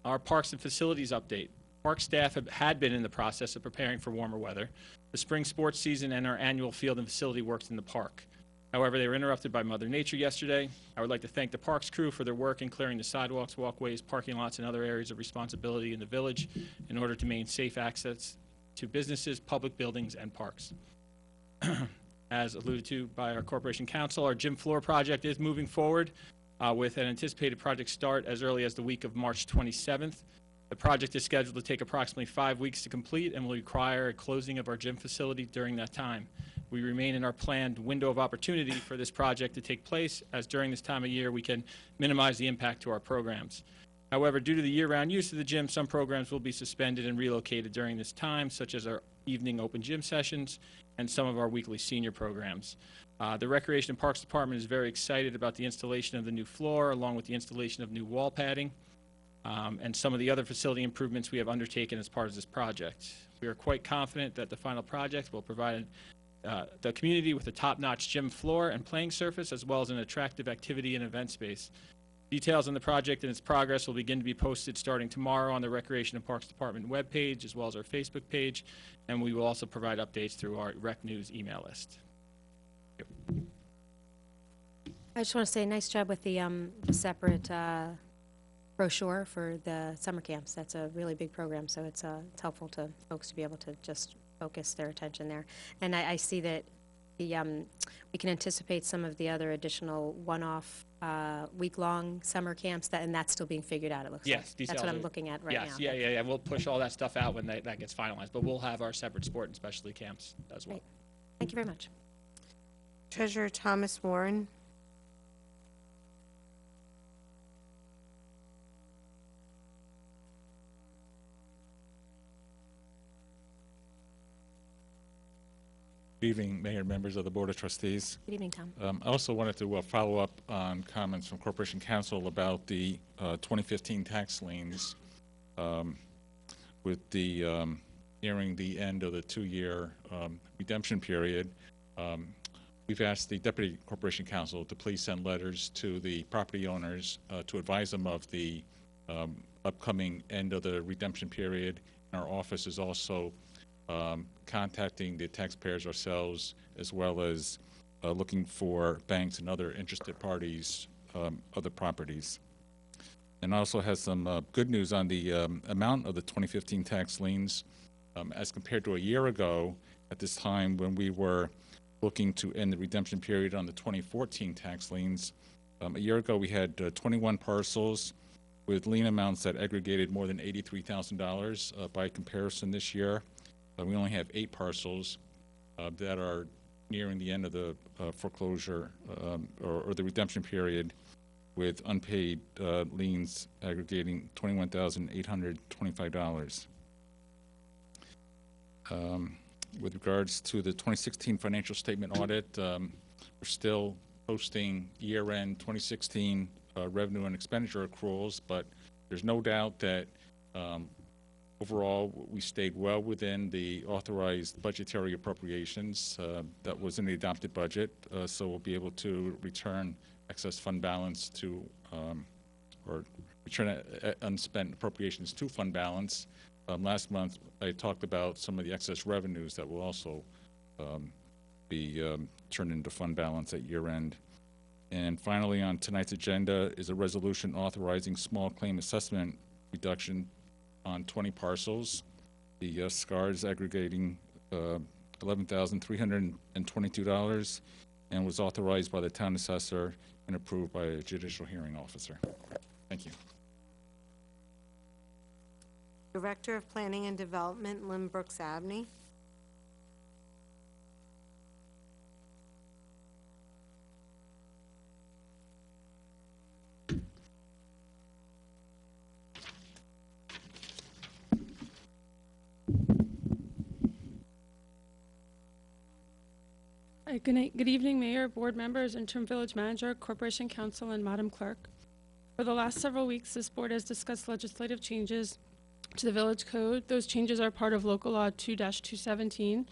Our parks and facilities update. Park staff had been in the process of preparing for warmer weather, the spring sports season, and our annual field and facility works in the park. However, they were interrupted by Mother Nature yesterday. I would like to thank the parks crew for their work in clearing the sidewalks, walkways, parking lots, and other areas of responsibility in the village in order to maintain safe access to businesses, public buildings, and parks. As alluded to by our Corporation Council, our gym floor project is moving forward with an anticipated project start as early as the week of March 27th. The project is scheduled to take approximately 5 weeks to complete and will require a closing of our gym facility during that time. We remain in our planned window of opportunity for this project to take place, as during this time of year we can minimize the impact to our programs. However, due to the year-round use of the gym, some programs will be suspended and relocated during this time, such as our evening open gym sessions and some of our weekly senior programs. The Recreation and Parks Department is very excited about the installation of the new floor, along with the installation of new wall padding, and some of the other facility improvements we have undertaken as part of this project. We are quite confident that the final project will provide the community with a top-notch gym floor and playing surface, as well as an attractive activity and event space. Details on the project and its progress will begin to be posted starting tomorrow on the Recreation and Parks Department webpage, as well as our Facebook page, and we will also provide updates through our Rec News email list. I just want to say nice job with the separate brochure for the summer camps. That's a really big program, so it's helpful to folks to be able to just focus their attention there. And I see that the we can anticipate some of the other additional one-off week-long summer camps, and that's still being figured out, it looks like. Yes, these That's what are- I'm looking at right now. Yes, yeah. We'll push all that stuff out when that gets finalized, but we'll have our separate sport and specialty camps as well. Great. Thank you very much. Treasurer Thomas Warren. Good evening, Mayor and members of the Board of Trustees. Good evening, Tom. I also wanted to follow up on comments from Corporation Counsel about the 2015 tax liens with the nearing the end of the 2-year redemption period. We've asked the Deputy Corporation Counsel to please send letters to the property owners to advise them of the upcoming end of the redemption period. Our office is also contacting the taxpayers ourselves, as well as looking for banks and other interested parties, other properties. And also has some good news on the amount of the 2015 tax liens as compared to a year ago at this time when we were looking to end the redemption period on the 2014 tax liens. A year ago we had 21 parcels with lien amounts that aggregated more than $83,000. By comparison this year, we only have 8 parcels that are nearing the end of the foreclosure or the redemption period, with unpaid liens aggregating $21,825. With regards to the 2016 financial statement audit, we're still posting year-end 2016 revenue and expenditure accruals, but there's no doubt that overall, we stayed well within the authorized budgetary appropriations that was in the adopted budget, so we'll be able to return excess fund balance to, or return unspent appropriations to fund balance. Last month, I talked about some of the excess revenues that will also be turned into fund balance at year end. And finally, on tonight's agenda is a resolution authorizing small claim assessment reduction on 20 parcels. The SCARs aggregating $11,322 and was authorized by the town assessor and approved by a judicial hearing officer. Thank you. Director of Planning and Development, Lynn Brooks Abney. Hi, good night, good evening, Mayor, board members, interim village manager, corporation counsel, and Madam Clerk. For the last several weeks, this board has discussed legislative changes to the village code. Those changes are part of local law 2-217.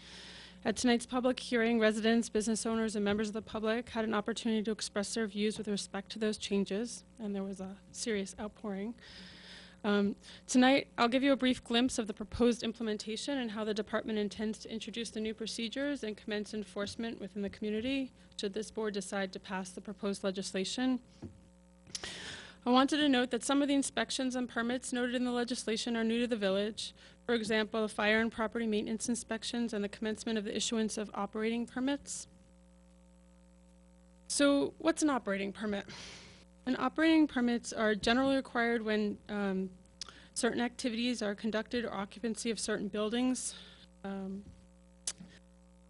At tonight's public hearing, residents, business owners, and members of the public had an opportunity to express their views with respect to those changes, and there was a serious outpouring. Tonight, I'll give you a brief glimpse of the proposed implementation and how the department intends to introduce the new procedures and commence enforcement within the community, should this board decide to pass the proposed legislation. I wanted to note that some of the inspections and permits noted in the legislation are new to the village. For example, fire and property maintenance inspections and the commencement of the issuance of operating permits. So, what's an operating permit? And operating permits are generally required when certain activities are conducted or occupancy of certain buildings.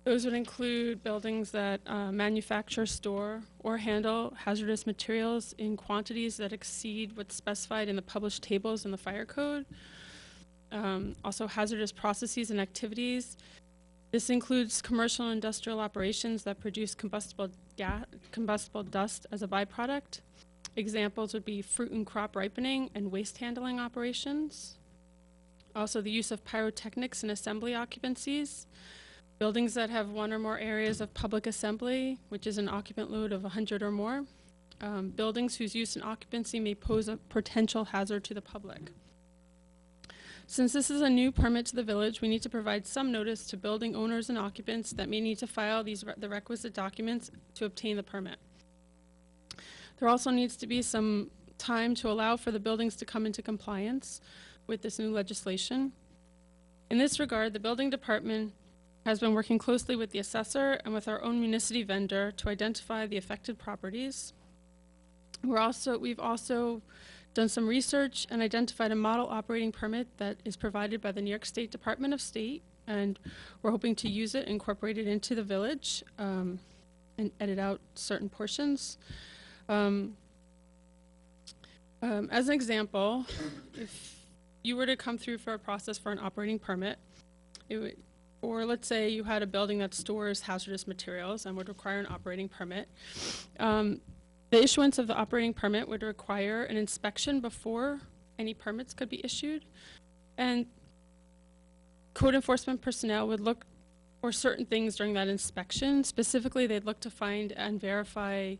Those would include buildings that manufacture, store, or handle hazardous materials in quantities that exceed what's specified in the published tables in the fire code. Also hazardous processes and activities. This includes commercial and industrial operations that produce combustible dust as a byproduct. Examples would be fruit and crop ripening and waste handling operations. Also the use of pyrotechnics in assembly occupancies. Buildings that have one or more areas of public assembly, which is an occupant load of 100 or more. Buildings whose use and occupancy may pose a potential hazard to the public. Since this is a new permit to the village, we need to provide some notice to building owners and occupants that may need to file the requisite documents to obtain the permit. There also needs to be some time to allow for the buildings to come into compliance with this new legislation. In this regard, the building department has been working closely with the assessor and with our own municipal vendor to identify the affected properties. We've also done some research and identified a model operating permit that is provided by the New York State Department of State, and we're hoping to use it, incorporate it into the village, and edit out certain portions. As an example, if you were to come through for a process for an operating permit, or let's say you had a building that stores hazardous materials and would require an operating permit. The issuance of the operating permit would require an inspection before any permits could be issued. And code enforcement personnel would look for certain things during that inspection. Specifically, they'd look to find and verify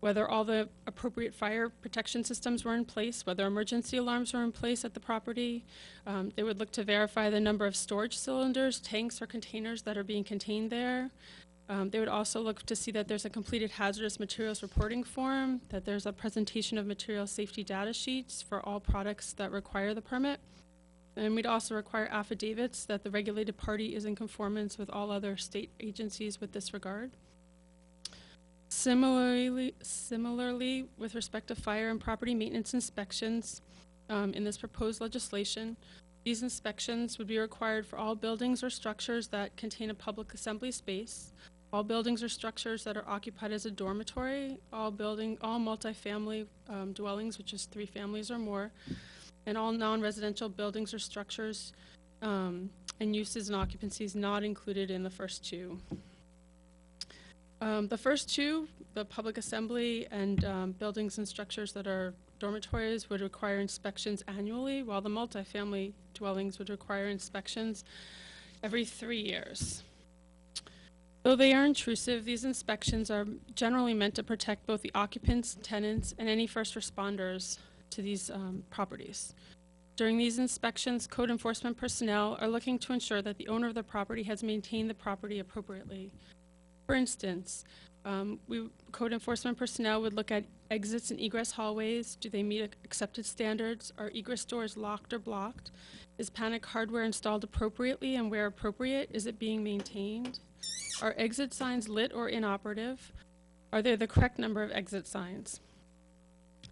whether all the appropriate fire protection systems were in place, whether emergency alarms were in place at the property. They would look to verify the number of storage cylinders, tanks, or containers that are being contained there. They would also look to see that there's a completed hazardous materials reporting form, that there's a presentation of material safety data sheets for all products that require the permit. And we'd also require affidavits that the regulated party is in conformance with all other state agencies with this regard. Similarly, with respect to fire and property maintenance inspections, in this proposed legislation, these inspections would be required for all buildings or structures that contain a public assembly space, all buildings or structures that are occupied as a dormitory, all multifamily dwellings, which is 3 families or more, and all non-residential buildings or structures and uses and occupancies not included in the first two. The first two, the public assembly and buildings and structures that are dormitories, would require inspections annually, while the multifamily dwellings would require inspections every 3 years. Though they are intrusive, these inspections are generally meant to protect both the occupants, tenants, and any first responders to these properties. During these inspections, code enforcement personnel are looking to ensure that the owner of the property has maintained the property appropriately. For instance, code enforcement personnel would look at exits and egress hallways. Do they meet accepted standards? Are egress doors locked or blocked? Is panic hardware installed appropriately, and where appropriate, is it being maintained? Are exit signs lit or inoperative? Are there the correct number of exit signs?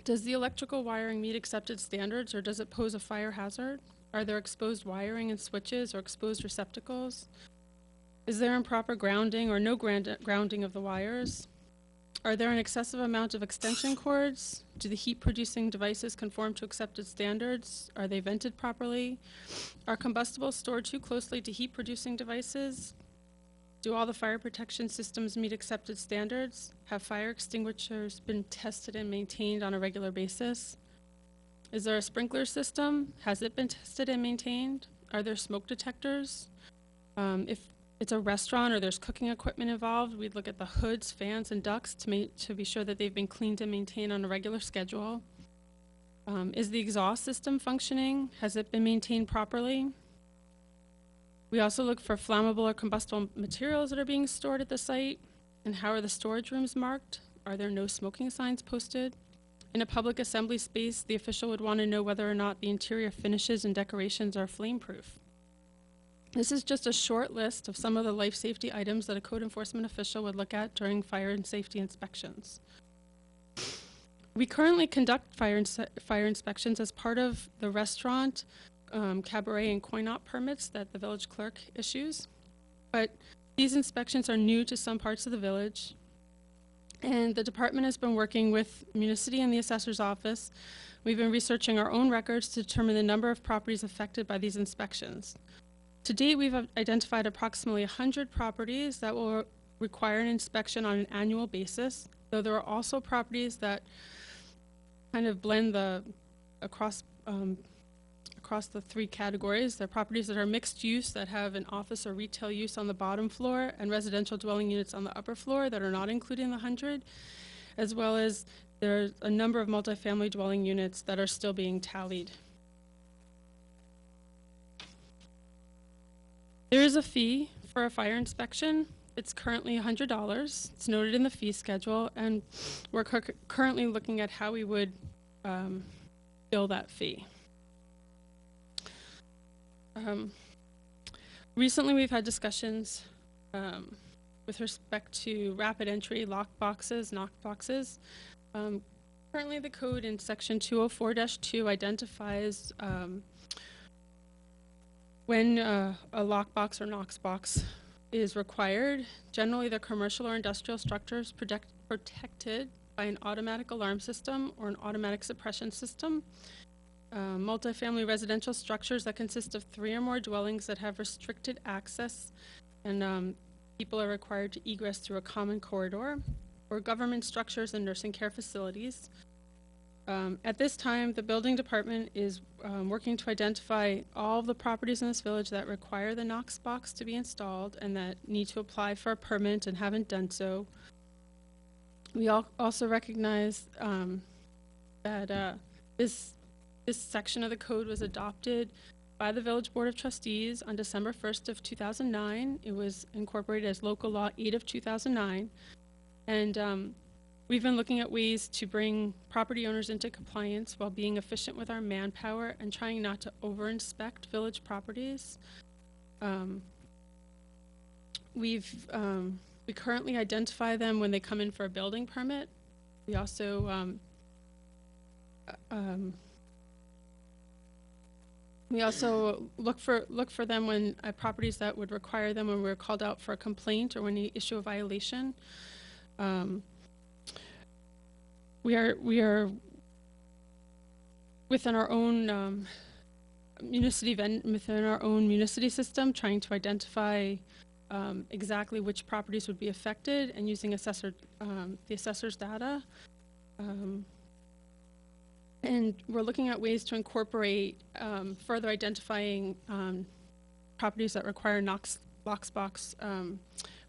Does the electrical wiring meet accepted standards, or does it pose a fire hazard? Are there exposed wiring and switches or exposed receptacles? Is there improper grounding or no grounding of the wires? Are there an excessive amount of extension cords? Do the heat-producing devices conform to accepted standards? Are they vented properly? Are combustibles stored too closely to heat-producing devices? Do all the fire protection systems meet accepted standards? Have fire extinguishers been tested and maintained on a regular basis? Is there a sprinkler system? Has it been tested and maintained? Are there smoke detectors? If it's a restaurant or there's cooking equipment involved, we'd look at the hoods, fans, and ducts to be sure that they've been cleaned and maintained on a regular schedule. Is the exhaust system functioning? Has it been maintained properly? We also look for flammable or combustible materials that are being stored at the site. And how are the storage rooms marked? Are there no smoking signs posted? In a public assembly space, the official would want to know whether or not the interior finishes and decorations are flame-proof. This is just a short list of some of the life safety items that a code enforcement official would look at during fire and safety inspections. We currently conduct fire inspections as part of the restaurant, cabaret, and coin-op permits that the village clerk issues. But These inspections are new to some parts of the village, and the department has been working with Municity and the Assessor's Office. We've been researching our own records to determine the number of properties affected by these inspections. To date, we've identified approximately 100 properties that will require an inspection on an annual basis, though there are also properties that kind of blend across the three categories. They're properties that are mixed use, that have an office or retail use on the bottom floor, and residential dwelling units on the upper floor that are not included in the 100, as well as there's a number of multifamily dwelling units that are still being tallied. There is a fee for a fire inspection. It's currently $100. It's noted in the fee schedule, and we're currently looking at how we would bill that fee. Recently, we've had discussions with respect to rapid entry lock boxes, knock boxes. Currently, the code in section 204-2 identifies when a lockbox or Knox box is required. Generally, they're commercial or industrial structures protected by an automatic alarm system or an automatic suppression system. Multifamily residential structures that consist of 3 or more dwellings that have restricted access and people are required to egress through a common corridor, or government structures and nursing care facilities. At this time, the building department is working to identify all of the properties in this village that require the Knox box to be installed and that need to apply for a permit and haven't done so. We also recognize that this section of the code was adopted by the Village Board of Trustees on December 1st of 2009. It was incorporated as Local Law 8 of 2009. And we've been looking at ways to bring property owners into compliance while being efficient with our manpower and trying not to over-inspect village properties. We currently identify them when they come in for a building permit. We also look for them when properties that would require them when we're called out for a complaint or when we issue a violation. We are within our own municity system trying to identify exactly which properties would be affected and using the assessor's data. And we're looking at ways to incorporate further identifying properties that require Knox-box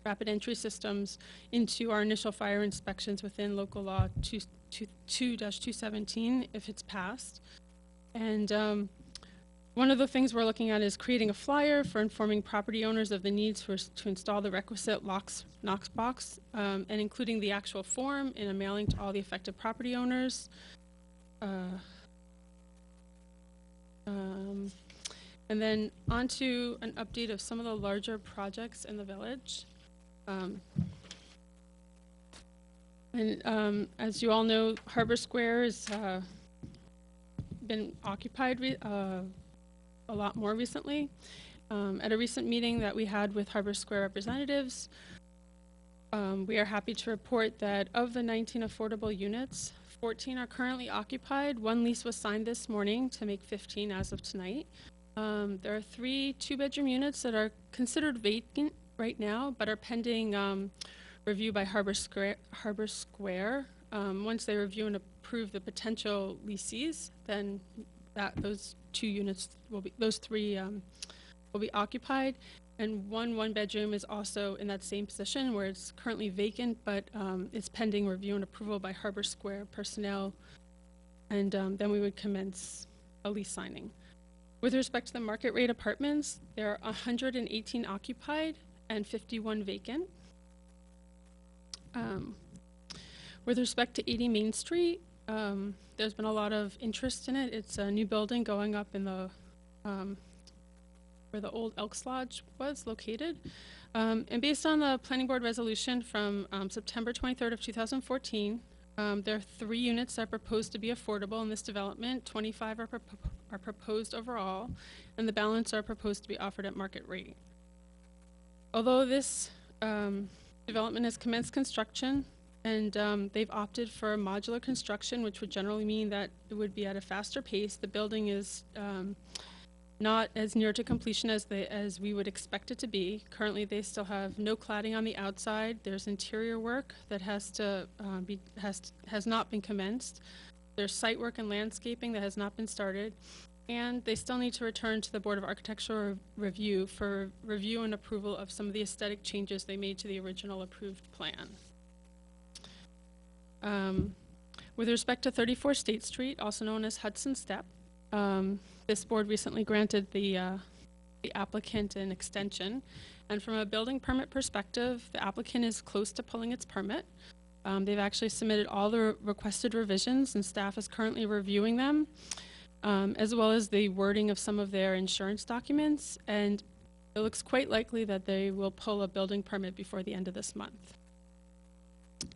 rapid entry systems into our initial fire inspections within Local Law 2-217 if it's passed. And one of the things we're looking at is creating a flyer for informing property owners of the needs to install the requisite Knox box and including the actual form in a mailing to all the affected property owners. And then on to an update of some of the larger projects in the village. As you all know, Harbor Square has been occupied a lot more recently. At a recent meeting that we had with Harbor Square representatives, we are happy to report that of the 19 affordable units, 14 are currently occupied. 1 lease was signed this morning to make 15 as of tonight. There are 3 2-bedroom units that are considered vacant right now, but are pending review by Harbor Square. Once they review and approve the potential leases, then those 3 will be occupied. And 1 bedroom is also in that same position where it's currently vacant, but it's pending review and approval by Harbor Square personnel. And then we would commence a lease signing. With respect to the market rate apartments, there are 118 occupied and 51 vacant. With respect to 80 Main Street, there's been a lot of interest in it. It's a new building going up in the where the old Elks Lodge was located. And based on the Planning Board resolution from September 23rd of 2014, there are 3 units that are proposed to be affordable in this development. 25 are proposed overall, and the balance are proposed to be offered at market rate. although this development has commenced construction, and they've opted for modular construction, which would generally mean that it would be at a faster pace. The building is not as near to completion as we would expect it to be. Currently, they still have no cladding on the outside. There's interior work that has not been commenced. There's site work and landscaping that has not been started. And they still need to return to the Board of Architectural Review for review and approval of some of the aesthetic changes they made to the original approved plan. With respect to 34 State Street, also known as Hudson Step, this board recently granted the applicant an extension. And from a building permit perspective, the applicant is close to pulling its permit. They've actually submitted all the requested revisions, and staff is currently reviewing them, as well as the wording of some of their insurance documents. And it looks quite likely that they will pull a building permit before the end of this month.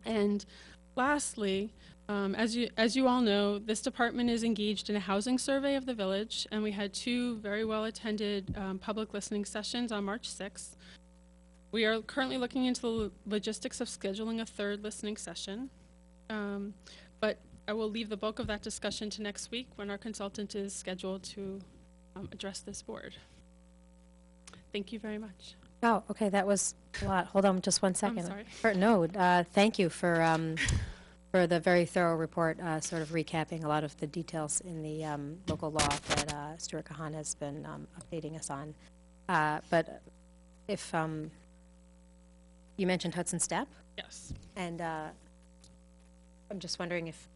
And lastly, as you all know, this department is engaged in a housing survey of the village, and we had 2 very well-attended public listening sessions on March 6th. We are currently looking into the logistics of scheduling a 3rd listening session, but I will leave the bulk of that discussion to next week when our consultant is scheduled to address this board. Thank you very much. Oh, okay, that was a lot. Hold on just one second. sorry. No, thank you for the very thorough report, sort of recapping a lot of the details in the local law that Stuart Kahan has been updating us on. But if you mentioned Hudson Step, Yes. and I'm just wondering if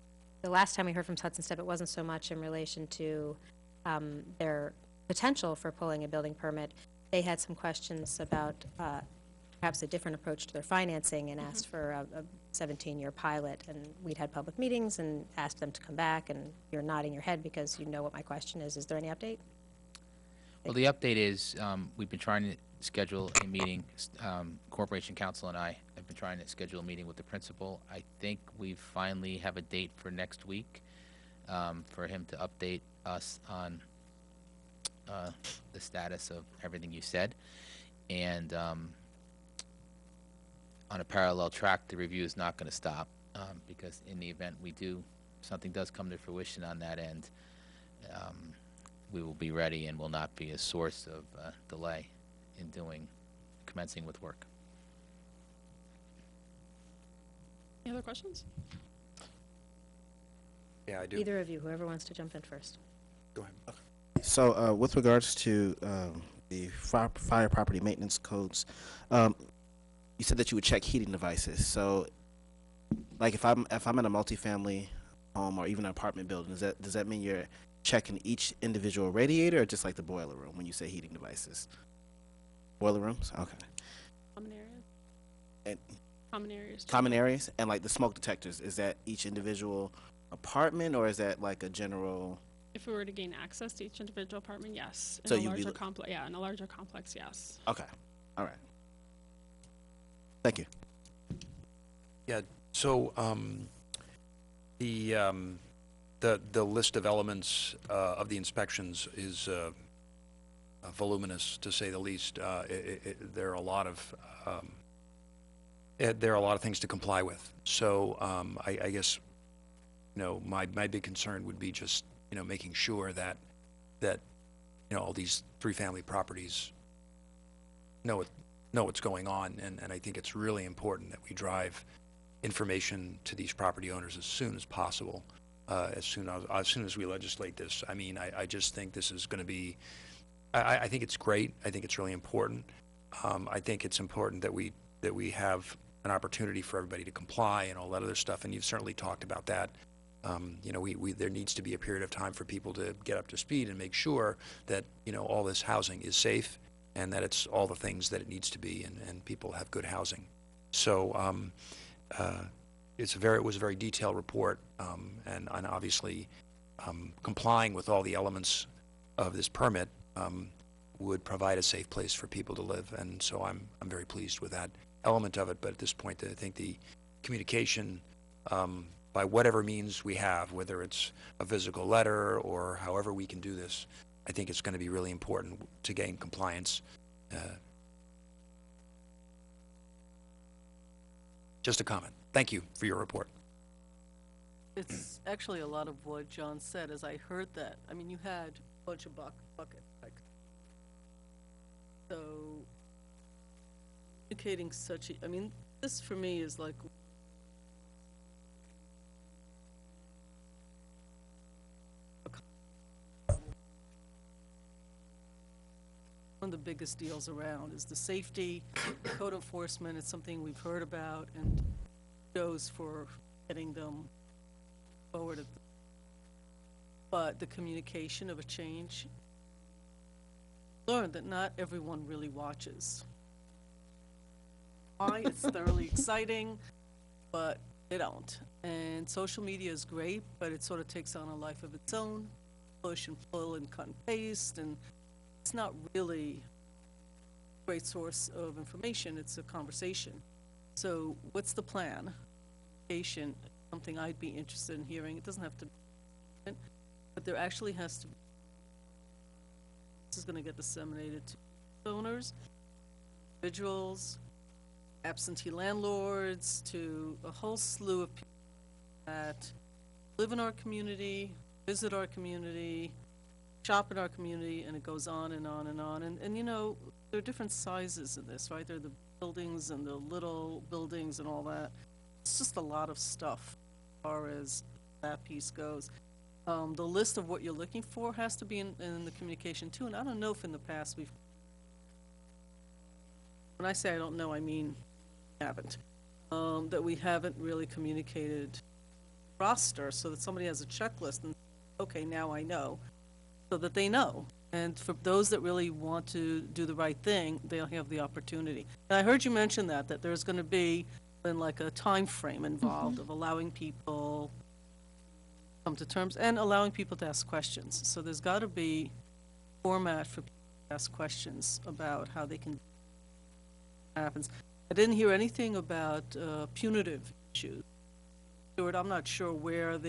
the last time we heard from Hudson Step, it wasn't so much in relation to their potential for pulling a building permit. They had some questions about perhaps a different approach to their financing and asked for a 17-year pilot. And we'd had public meetings and asked them to come back, and you're nodding your head because you know what my question is. Is there any update? Well, the update is we've been trying to schedule a meeting. Corporation Counsel and I have been trying to schedule a meeting with the principal. I think we finally have a date for next week for him to update us on the status of everything you said. And on a parallel track, the review is not going to stop because in the event something does come to fruition on that end, we will be ready and will not be a source of delay in commencing with work. Any other questions? Yeah, I do. Either of you, whoever wants to jump in first. Go ahead. So, with regards to the fire property maintenance codes, you said that you would check heating devices. So, like if I'm in a multifamily home or even an apartment building, does that mean you're checking each individual radiator, or just like the boiler room when you say heating devices? Boiler rooms, okay. Common areas? And Common areas. common areas, and like the smoke detectors, is that each individual apartment, or is that like a general? If we were to gain access to each individual apartment, yes. So In a you'd be larger complex, yeah, in a larger complex, yes. Okay, all right. Thank you. Yeah, so the list of elements of the inspections is voluminous, to say the least. There are a lot of things to comply with. So I guess my big concern would be just making sure that all these 3-family properties know what's going on, and I think it's really important that we drive information to these property owners as soon as possible, as soon as we legislate this. I mean, I just think this is going to be, I think it's great. I think it's really important. I think it's important that we have an opportunity for everybody to comply and all that other stuff, and you've certainly talked about that. There needs to be a period of time for people to get up to speed and make sure that all this housing is safe and that it's all the things that it needs to be, and people have good housing. So it was a very detailed report, and obviously complying with all the elements of this permit would provide a safe place for people to live, and so I'm very pleased with that element of it. But at this point, I think the communication, by whatever means we have, whether it's a physical letter or however we can do this, I think it's going to be really important to gain compliance Just a comment. Thank you for your report. It's actually a lot of what John said. As I heard that, I mean, you had a bunch of buckets, like, so communicating such, I mean, this for me is like one of the biggest deals around is the safety, code enforcement. It's something we've heard about and goes for getting them forward. But the communication of a change, learned that not everyone really watches. Why? It's thoroughly exciting, but they don't. And social media is great, but it sort of takes on a life of its own. Push and pull and cut and paste, and it's not really a great source of information. It's a conversation. So what's the plan? Patient, something I'd be interested in hearing. It doesn't have to be, but there actually has to be. This is going to get disseminated to owners, individuals, absentee landlords, to a whole slew of people that live in our community, visit our community, shop in our community, and it goes on and on and on. And you know, there are different sizes in this, right? There are the buildings and the little buildings and all that. It's just a lot of stuff as far as that piece goes. The list of what you're looking for has to be in the communication too, and I don't know if in the past we've, when I say I don't know, I mean haven't, that we haven't really communicated roster so that somebody has a checklist and, okay, now I know, so that they know. And for those that really want to do the right thing, they'll have the opportunity. And I heard you mention that there's going to be in like a time frame involved of allowing people come to terms and allowing people to ask questions. So there's got to be format for people to ask questions about how they can happens. I didn't hear anything about punitive issues. Stuart, I'm not sure where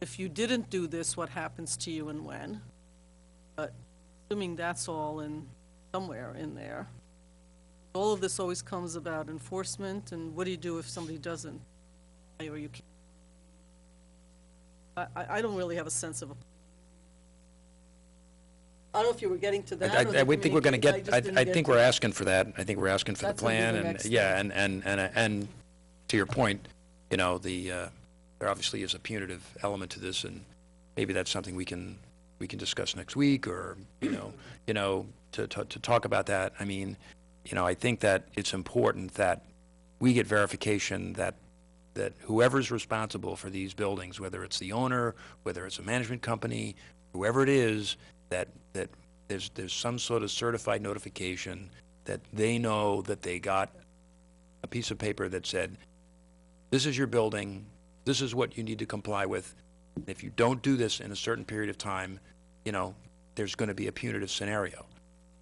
if you didn't do this, what happens to you and when. But assuming that's all in somewhere in there. All of this always comes about enforcement and what do you do if somebody doesn't? Or you can't. I don't really have a sense of I don't know if you were getting to that. I would think we're going to get, I think we're to asking for that. I think we're asking for the That's gonna be plan, the and, next yeah, and to your point, you know, there obviously is a punitive element to this, and maybe that's something we can discuss next week, or, you know, to talk about that. I mean, you know, I think that it's important that we get verification that whoever's responsible for these buildings, whether it's the owner, whether it's a management company, whoever it is, that there's some sort of certified notification that they know that they got a piece of paper that said, this is your building, this is what you need to comply with. If you don't do this in a certain period of time, you know, there's going to be a punitive scenario.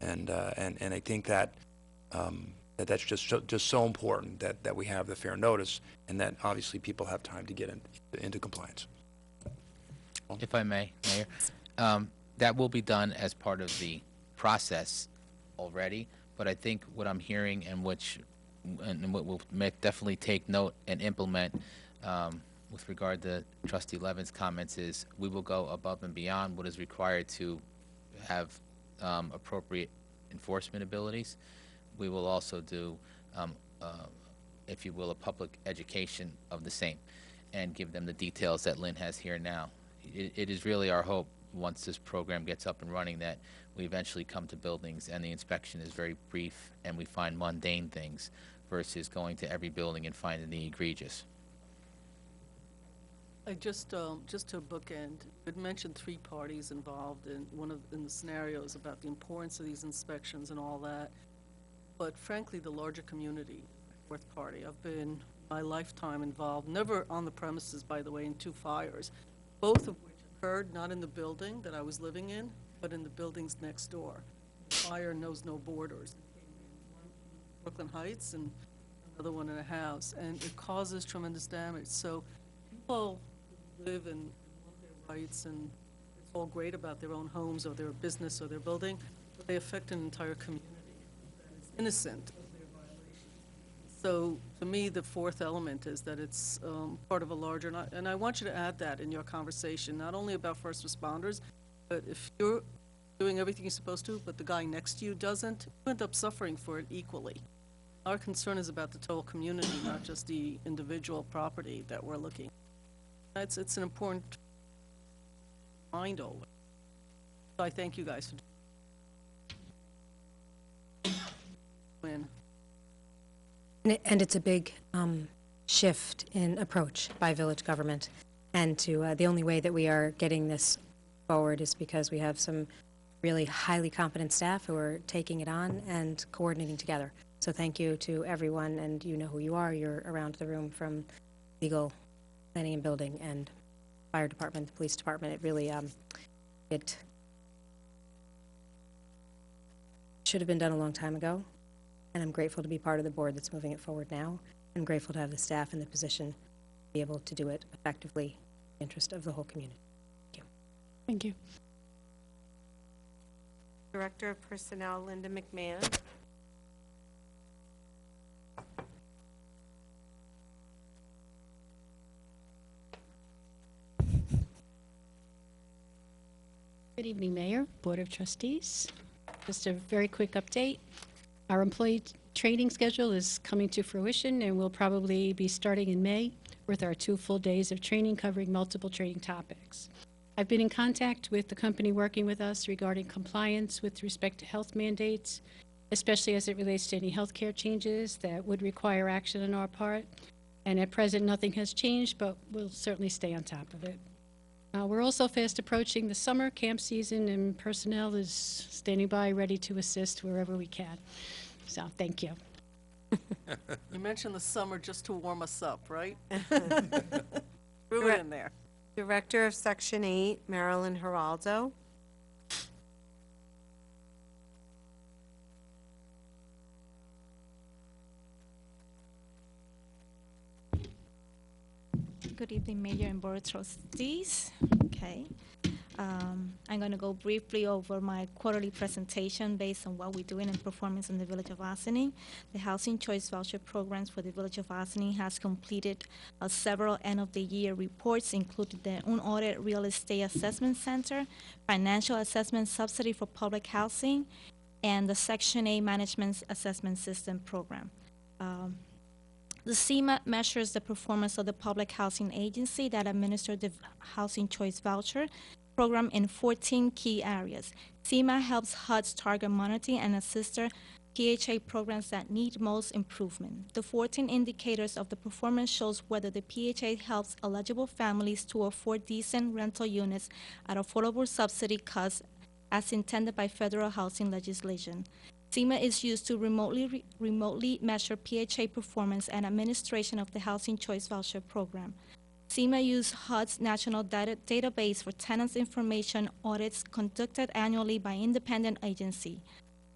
And I think that that's just so important that we have the fair notice, and that obviously people have time to get into compliance. If I may, Mayor, that will be done as part of the process already, but I think what I'm hearing and what we'll definitely take note and implement with regard to Trustee Levin's comments is we will go above and beyond what is required to have appropriate enforcement abilities. We will also do, if you will, a public education of the same and give them the details that Lynn has here now. It is really our hope, once this program gets up and running, that we eventually come to buildings and the inspection is very brief and we find mundane things versus going to every building and finding the egregious. I just to bookend, it mentioned 3 parties involved in in the scenarios about the importance of these inspections and all that. But frankly, the larger community, 4th party. I've been my lifetime involved, never on the premises, by the way, in 2 fires, both of which occurred not in the building that I was living in, but in the buildings next door. The fire knows no borders. One in Brooklyn Heights and another one in a house, and it causes tremendous damage. So people live and want their rights, and it's all great about their own homes or their business or their building, but they affect an entire community that is innocent of their violations. So to me, the fourth element is that it's part of a larger, and I want you to add that in your conversation, not only about first responders, but if you're doing everything you're supposed to, but the guy next to you doesn't, you end up suffering for it equally. Our concern is about the total community, not just the individual property that we're looking. It's an important mind always. So I thank you guys for doing it. And it's a big shift in approach by village government. And the only way that we are getting this forward is because we have some really highly competent staff who are taking it on and coordinating together. So thank you to everyone, and you know who you are. You're around the room, from legal, planning and building, and fire department, the police department. It really, it should have been done a long time ago. And I'm grateful to be part of the board that's moving it forward now. I'm grateful to have the staff in the position to be able to do it effectively in the interest of the whole community. Thank you. Thank you. Director of Personnel, Linda McMahon. Good evening, Mayor, Board of Trustees. Just a very quick update. Our employee training schedule is coming to fruition, and we'll probably be starting in May with our 2 full days of training covering multiple training topics. I've been in contact with the company working with us regarding compliance with respect to health mandates, especially as it relates to any healthcare changes that would require action on our part. And at present, nothing has changed, but we'll certainly stay on top of it. We're also fast approaching the summer camp season, and personnel is standing by ready to assist wherever we can. So, thank you. You mentioned the summer just to warm us up, right? Threw it in there. Director of Section 8, Marilyn Geraldo. Good evening, Mayor and Board of Trustees. Okay. I'm going to go briefly over my quarterly presentation based on what we're doing and performance in the Village of Ossining. The Housing Choice Voucher Programs for the Village of Ossining has completed several end-of-the-year reports, including the Unaudited Real Estate Assessment Center, Financial Assessment Subsidy for Public Housing, and the Section 8 Management Assessment System Program. The CEMA measures the performance of the public housing agency that administers the Housing Choice Voucher program in 14 key areas. CEMA helps HUDs target monitoring and assist their PHA programs that need most improvement. The 14 indicators of the performance shows whether the PHA helps eligible families to afford decent rental units at affordable subsidy costs as intended by federal housing legislation. CEMA is used to remotely measure PHA performance and administration of the Housing Choice Voucher Program. CEMA uses HUD's national database for tenants' information audits conducted annually by independent agency.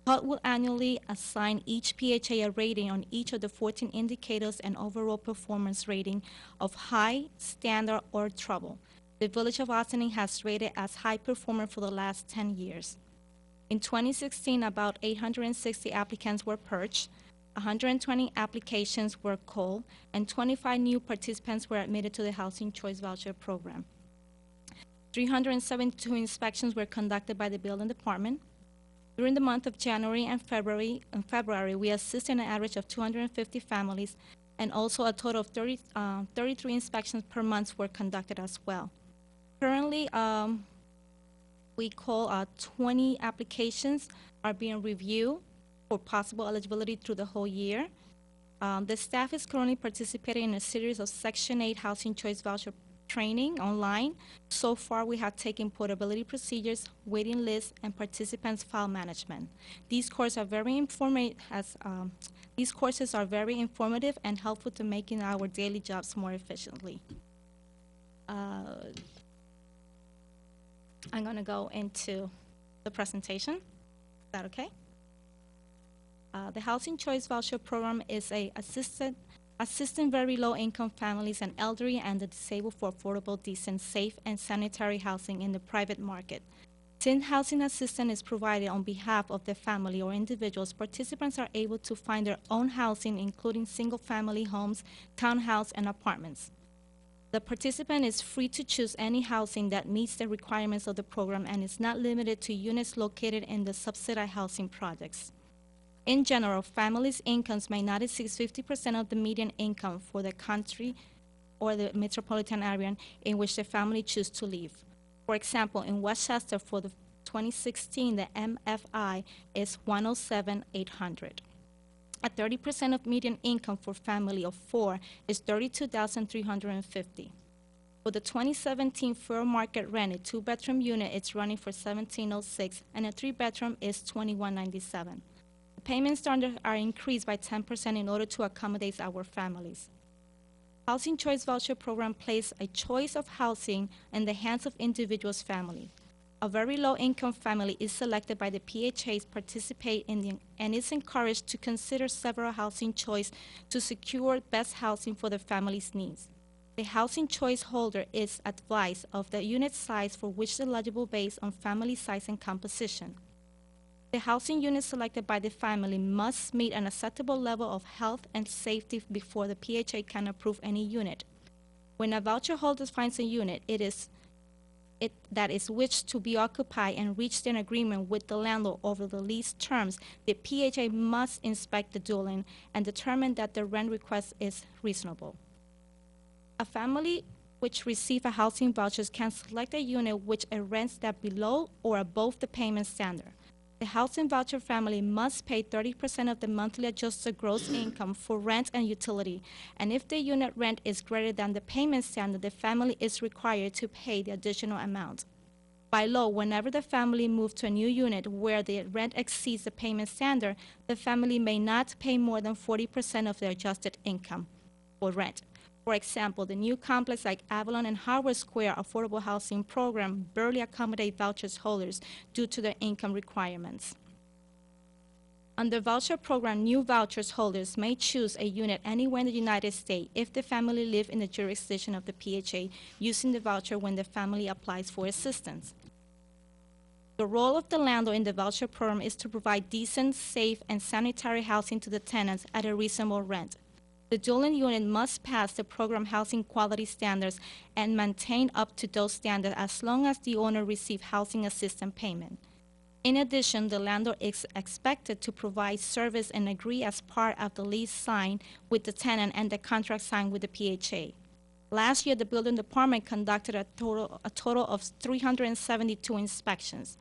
HUD will annually assign each PHA a rating on each of the 14 indicators and overall performance rating of high, standard, or trouble. The Village of Ossining has rated as high performer for the last 10 years. In 2016, about 860 applicants were purged, 120 applications were called, and 25 new participants were admitted to the Housing Choice Voucher Program. 372 inspections were conducted by the Building Department. During the month of January and February, we assisted an average of 250 families, and also a total of 33 inspections per month were conducted as well. Currently, we call 20 applications are being reviewed for possible eligibility through the whole year. The staff is currently participating in a series of Section 8 Housing Choice Voucher training online. So far, we have taken portability procedures, waiting lists, and participants' file management. These courses are very informative and helpful to making our daily jobs more efficiently. I'm going to go into the presentation. Is that okay? The Housing Choice Voucher Program is assisting very low-income families and elderly and the disabled for affordable, decent, safe, and sanitary housing in the private market. Since housing assistance is provided on behalf of the family or individuals, participants are able to find their own housing, including single-family homes, townhouse, and apartments. The participant is free to choose any housing that meets the requirements of the program and is not limited to units located in the subsidized housing projects. In general, families' incomes may not exceed 50% of the median income for the country or the metropolitan area in which the family chooses to live. For example, in Westchester for the 2016, the MFI is $107,800. At 30% of median income for family of 4 is $32,350. For the 2017 fair market rent, a 2-bedroom unit is running for $1,706, and a 3-bedroom is $2,197. The payment standards are increased by 10% in order to accommodate our families. Housing Choice Voucher Program places a choice of housing in the hands of individuals' family. A very low-income family is selected by the PHAs participate in and is encouraged to consider several housing choices to secure best housing for the family's needs. The housing choice holder is advised of the unit size for which is eligible based on family size and composition. The housing unit selected by the family must meet an acceptable level of health and safety before the PHA can approve any unit. When a voucher holder finds a unit that is wished to be occupied and reached an agreement with the landlord over the lease terms, the PHA must inspect the dwelling and determine that the rent request is reasonable. A family which receives a housing voucher can select a unit which rents that below or above the payment standard. The housing voucher family must pay 30% of the monthly adjusted gross income for rent and utility, and if the unit rent is greater than the payment standard, the family is required to pay the additional amount. By law, whenever the family moves to a new unit where the rent exceeds the payment standard, the family may not pay more than 40% of their adjusted income for rent. For example, the new complex like Avalon and Howard Square Affordable Housing Program barely accommodate vouchers holders due to their income requirements. Under voucher program, new vouchers holders may choose a unit anywhere in the United States if the family lives in the jurisdiction of the PHA using the voucher when the family applies for assistance. The role of the landlord in the voucher program is to provide decent, safe, and sanitary housing to the tenants at a reasonable rent. The dwelling unit must pass the program housing quality standards and maintain up to those standards as long as the owner receives housing assistance payment. In addition, the landlord is expected to provide service and agree as part of the lease signed with the tenant and the contract signed with the PHA. Last year, the building department conducted a total of 372 inspections.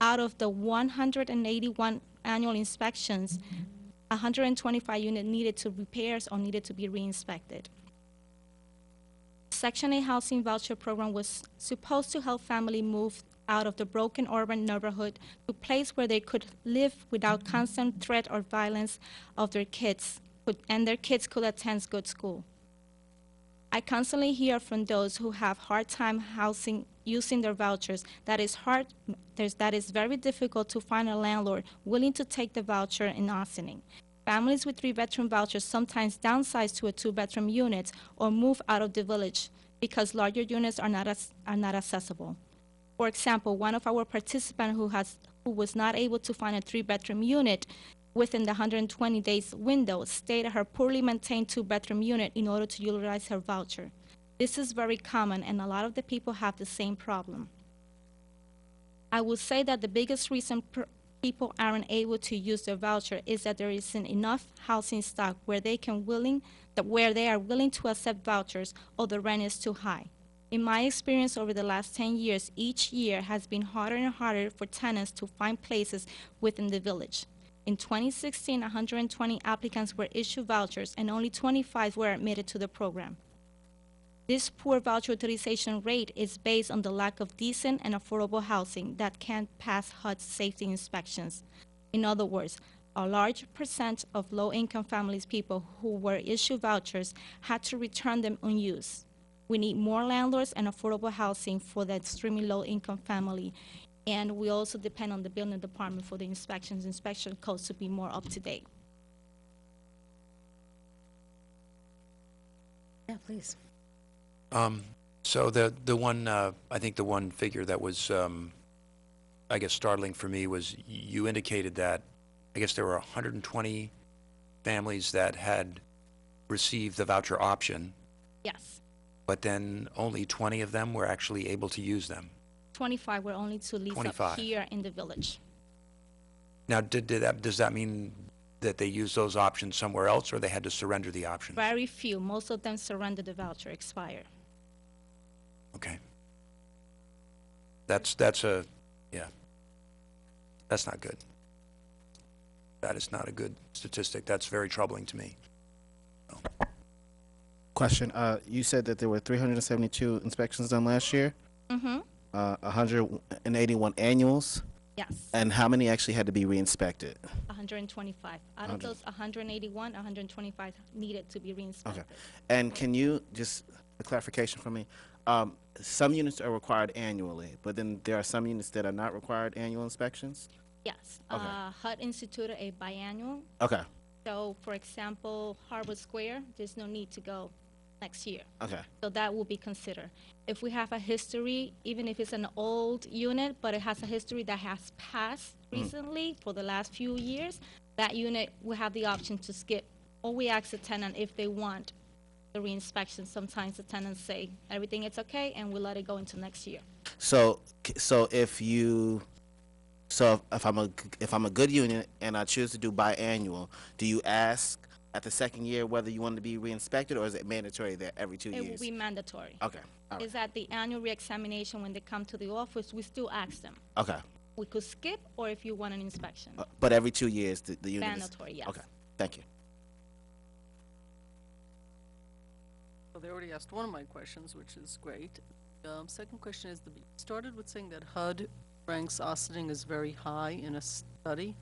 Out of the 181 annual inspections, 125 units needed to repairs or needed to be re-inspected. Section 8 housing voucher program was supposed to help families move out of the broken urban neighborhood to a place where they could live without constant threat or violence of their kids, and their kids could attend good school. I constantly hear from those who have hard time housing using their vouchers that is very difficult to find a landlord willing to take the voucher in Ossining. Families with 3-bedroom vouchers sometimes downsize to a 2-bedroom unit or move out of the village because larger units are not accessible. For example, one of our participants who was not able to find a 3-bedroom unit within the 120 days window stayed at her poorly maintained 2-bedroom unit in order to utilize her voucher. This is very common, and a lot of the people have the same problem. I would say that the biggest reason people aren't able to use their voucher is that there isn't enough housing stock where they are willing to accept vouchers or the rent is too high. In my experience over the last 10 years, each year has been harder and harder for tenants to find places within the village. In 2016, 120 applicants were issued vouchers and only 25 were admitted to the program. This poor voucher utilization rate is based on the lack of decent and affordable housing that can't pass HUD safety inspections. In other words, a large percent of low-income families, people who were issued vouchers, had to return them unused. We need more landlords and affordable housing for the extremely low-income family, and we also depend on the building department for the inspection codes to be more up to date. Yeah, please. So the one, I think the one figure that was I guess, startling for me was you indicated that, I guess there were 120 families that had received the voucher option, Yes. but then only 20 of them were actually able to use them. 25 were only to lease up 25. here in the village. Now, does that mean that they used those options somewhere else, or they had to surrender the options? Very few. Most of them surrendered the voucher, expire. Okay. That's yeah. That's not good. That is not a good statistic. That's very troubling to me. Question, you said that there were 372 inspections done last year, Mm-hmm. 181 annuals, Yes. and how many actually had to be re-inspected? 125. Out of those 181, 125 needed to be reinspected. Okay. And can you, just a clarification for me, some units are required annually, but then there are some units that are not required annual inspections? Yes. Okay. HUD instituted a biannual. Okay, So, for example, Harvard Square, there's no need to go next year. okay, So that will be considered. If we have a history, even if it's an old unit, but it has a history that has passed recently for the last few years, that unit will have the option to skip. Or we ask the tenant if they want the reinspection. Sometimes the tenants say everything is okay, and we let it go into next year. so if I'm a good unit and I choose to do biannual, do you ask at the second year whether you want to be re-inspected, or is it mandatory that every 2 It years? will be mandatory. Okay, all right, Is that the annual reexamination when they come to the office, we still ask them. okay. We could skip, or if you want an inspection. But every 2 years, the unit is? Mandatory, yes. Okay, thank you. So they already asked one of my questions, which is great. Second question is, started with saying that HUD ranks Ossining as very high in a study.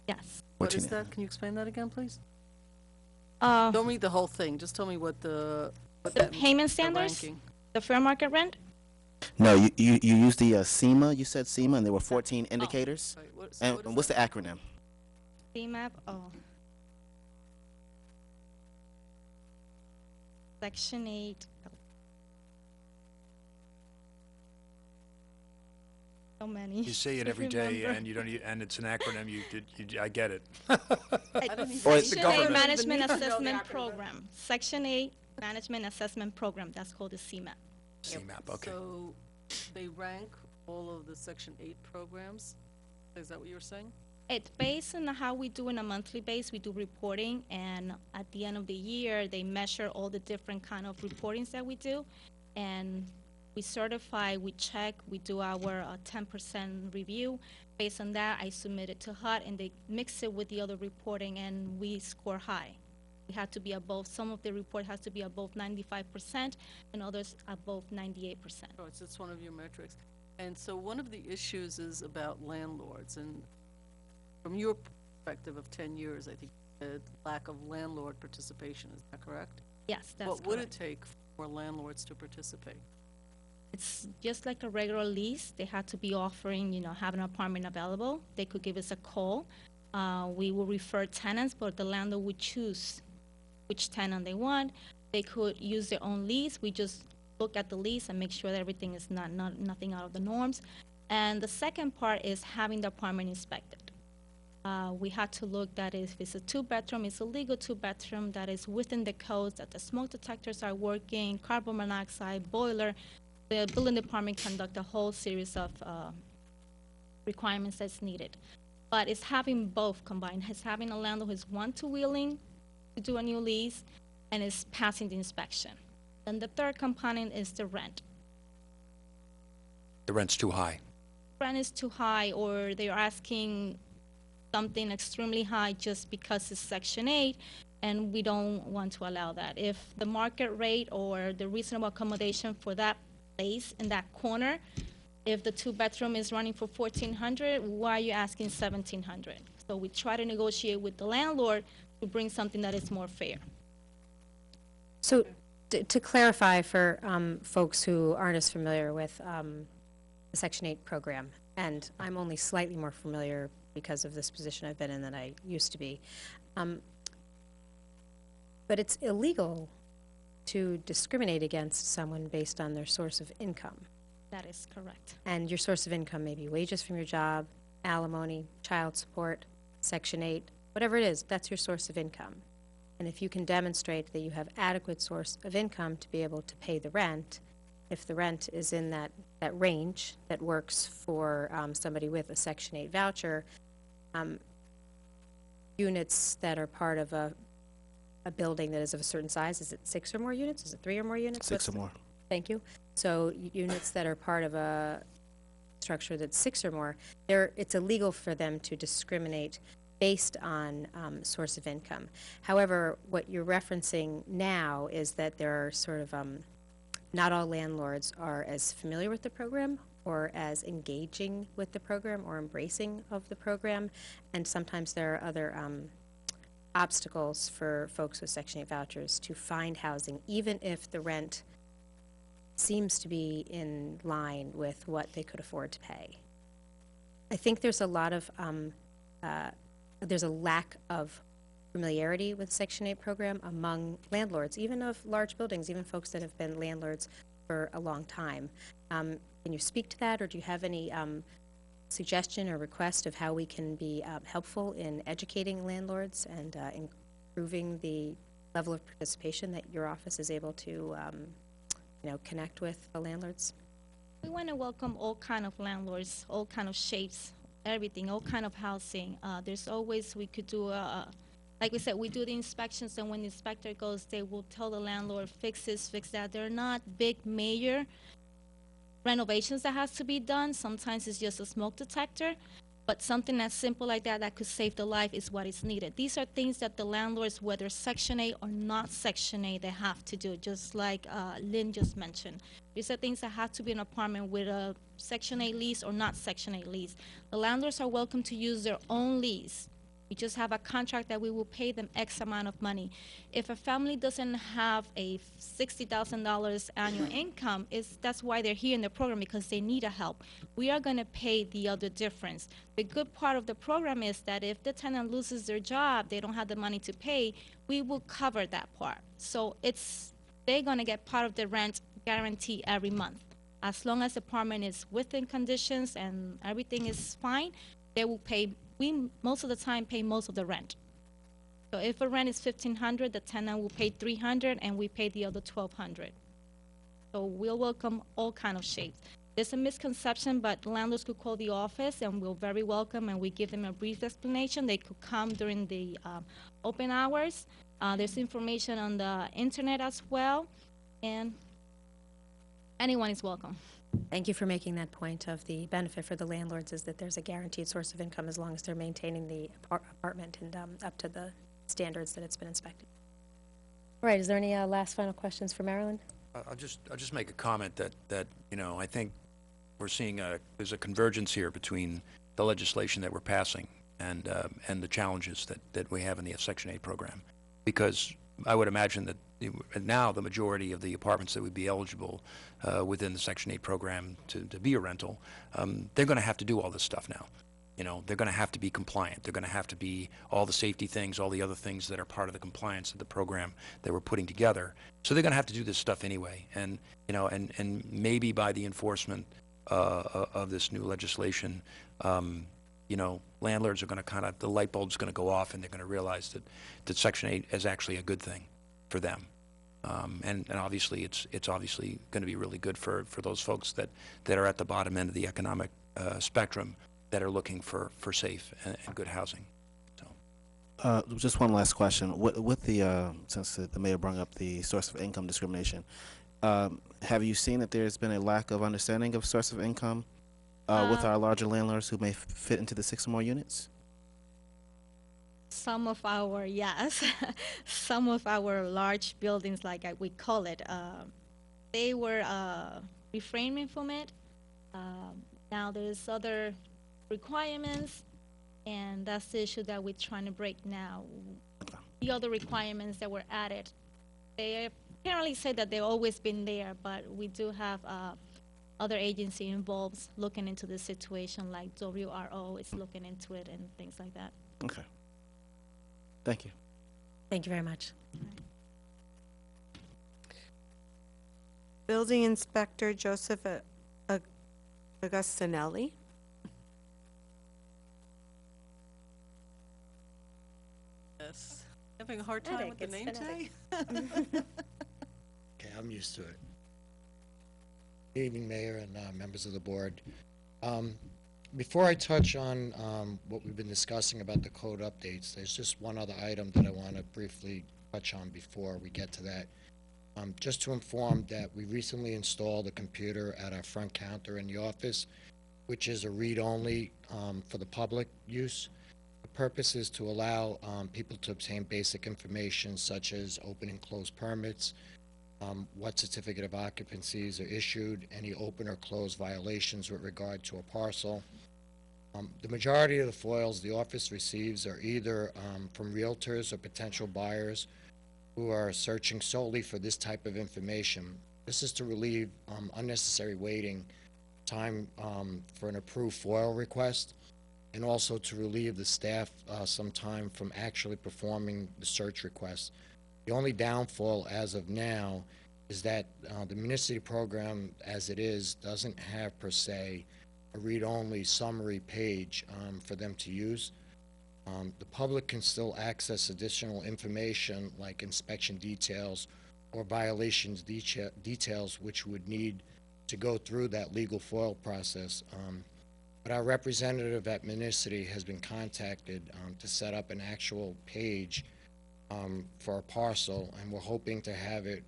Yes. What is that? Can you explain that again, please? Uh, Don't read the whole thing, just tell me what the payment standards? ranking. The fair market rent? No, you used the SEMA, you said SEMA, and there were 14 indicators? Right, what- so And what is what's the acronym? CMAP, oh. Section 8. So many. You say it I every day, remember. and you don't, and it's an acronym, I get it. Or Section 8 government. Management Even know the Assessment acronym. Program. Section 8 Management Assessment Program, that's called the CMAP. CMAP, okay. So they rank all of the Section 8 programs? Is that what you were saying? It's based on how we do in a monthly base. We do reporting, and at the end of the year, they measure all the different kind of reportings that we do, and we certify, we check, we do our 10% review. Based on that, I submit it to HUD, and they mix it with the other reporting, and we score high. We have to be above, some of the report has to be above 95%, and others above 98%. Oh, it's one of your metrics. And so one of the issues is about landlords, and from your perspective of 10 years, I think the lack of landlord participation, is that correct? Yes, that's What would it correct. take for landlords to participate? It's just like a regular lease. They had to be offering, have an apartment available. They could give us a call. We will refer tenants, but the landlord would choose which tenant they want. They could use their own lease. We just look at the lease and make sure that everything is nothing out of the norms. And the second part is having the apartment inspected. We had to look that if it's a 2-bedroom, it's a legal 2-bedroom, that is within the codes, that the smoke detectors are working, carbon monoxide, boiler. The building department conduct a whole series of requirements that's needed. But it's having both combined. It's having a landlord who's willing to do a new lease, and is passing the inspection. Then the third component is the rent. The rent's too high. Rent is too high, or they're asking something extremely high just because it's Section 8, and we don't want to allow that. If the market rate or the reasonable accommodation for that place in that corner, if the 2-bedroom is running for $1,400, why are you asking $1,700? So we try to negotiate with the landlord to bring something that is more fair. So to clarify for folks who aren't as familiar with the Section 8 program, and I'm only slightly more familiar because of this position I've been in than I used to be, but it's illegal to discriminate against someone based on their source of income. That is correct. And your source of income may be wages from your job, alimony, child support, Section 8, whatever it is, that's your source of income. And if you can demonstrate that you have adequate source of income to be able to pay the rent, if the rent is in that range that works for somebody with a Section 8 voucher, units that are part of a building that is of a certain size, is it 6 or more units? Is it 3 or more units? 6 or more. Thank you. So units that are part of a structure that's 6 or more, it's illegal for them to discriminate based on source of income. However, what you're referencing now is that there are sort of, not all landlords are as familiar with the program or as engaging with the program or embracing of the program, and sometimes there are other obstacles for folks with Section 8 vouchers to find housing, even if the rent seems to be in line with what they could afford to pay. I think there's a lot of, there's a lack of familiarity with the Section 8 program among landlords, even of large buildings, even folks that have been landlords for a long time. Can you speak to that, or do you have any suggestion or request of how we can be helpful in educating landlords and improving the level of participation that your office is able to connect with the landlords? We want to welcome all kind of landlords, all kind of shapes, everything, all kind of housing. There's always, we could do, like we said, we do the inspections, and when the inspector goes, they will tell the landlord, fix this, fix that. They're not big, major renovations that has to be done. Sometimes it's just a smoke detector, but something as simple like that that could save the life is what is needed. These are things that the landlords, whether Section 8 or not Section 8, they have to do, just like Lynn just mentioned. These are things that have to be in an apartment with a Section 8 lease or not Section 8 lease. The landlords are welcome to use their own lease. We just have a contract that we will pay them X amount of money. If a family doesn't have a $60,000 annual income, that's why they're here in the program, because they need a help. We are going to pay the other difference. The good part of the program is that if the tenant loses their job, they don't have the money to pay, we will cover that part. So they're going to get part of the rent guarantee every month. As long as the apartment is within conditions and everything is fine, they will pay. We most of the time pay most of the rent. So if a rent is $1,500, the tenant will pay $300, and we pay the other $1,200. So we'll welcome all kind of shapes. There's a misconception, but landlords could call the office, and we're very welcome, and we give them a brief explanation. They could come during the open hours. There's information on the internet as well, and anyone is welcome. Thank you for making that point of the benefit for the landlords is that there's a guaranteed source of income as long as they're maintaining the apartment and up to the standards that it's been inspected. All right, is there any last final questions for Marilyn? I'll just make a comment that I think we're seeing there's a convergence here between the legislation that we're passing and the challenges that we have in the Section 8 program, because I would imagine that now the majority of the apartments that would be eligible within the Section 8 program to be a rental, they're going to have to do all this stuff now. They're going to have to be compliant. They're going to have to be all the safety things, all the other things that are part of the compliance of the program that we're putting together. So they're going to have to do this stuff anyway. And and maybe by the enforcement of this new legislation, landlords are going to the light bulb's going to go off, and they're going to realize that Section 8 is actually a good thing for them. And obviously, it's obviously going to be really good for those folks that are at the bottom end of the economic spectrum that are looking for safe and good housing. So, just one last question. With the since the mayor brought up the source of income discrimination, have you seen that there's been a lack of understanding of source of income with our larger landlords who may fit into the 6 or more units? Some of our, yes, some of our large buildings, like we call it, they were refraining from it. Now there's other requirements, and that's the issue that we're trying to break now. The other requirements that were added, they apparently say that they've always been there, but we do have other agency involved looking into the situation, like WRO is looking into it and things like that. Okay. Thank you. Thank you very much. Building Inspector Joseph Augustinelli. Yes. Having a hard time with the name today? Okay, I'm used to it. Good evening, Mayor and members of the board. Before I touch on what we've been discussing about the code updates, there's just one other item that I want to briefly touch on before we get to that. Just to inform that we recently installed a computer at our front counter in the office, which is a read-only for the public use. The purpose is to allow people to obtain basic information such as open and close permits, what certificate of occupancies are issued, any open or closed violations with regard to a parcel. The majority of the FOILs the office receives are either from realtors or potential buyers who are searching solely for this type of information. This is to relieve unnecessary waiting time for an approved FOIL request, and also to relieve the staff some time from actually performing the search request. The only downfall as of now is that the municipal program as it is doesn't have per se a read-only summary page for them to use. The public can still access additional information like inspection details or violations details which would need to go through that legal FOIL process. But our representative at Municity has been contacted to set up an actual page for a parcel, and we're hoping to have it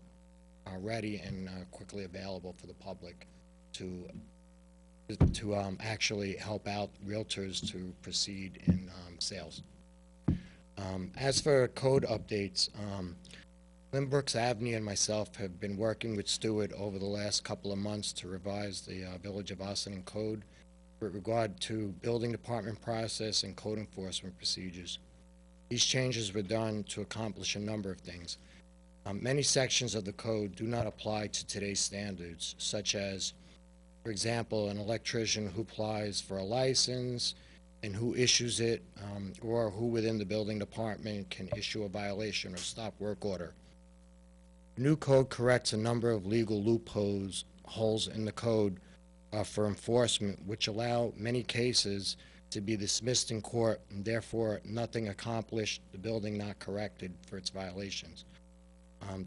ready and quickly available for the public to actually help out realtors to proceed in sales. As for code updates, Lynn Brooks Avenue and myself have been working with Stewart over the last couple of months to revise the Village of Ossining code with regard to building department process and code enforcement procedures. These changes were done to accomplish a number of things. Many sections of the code do not apply to today's standards, such as, for example, an electrician who applies for a license and who issues it, or who within the building department can issue a violation or stop work order. The new code corrects a number of legal loopholes in the code for enforcement, which allow many cases to be dismissed in court and therefore nothing accomplished, the building not corrected for its violations.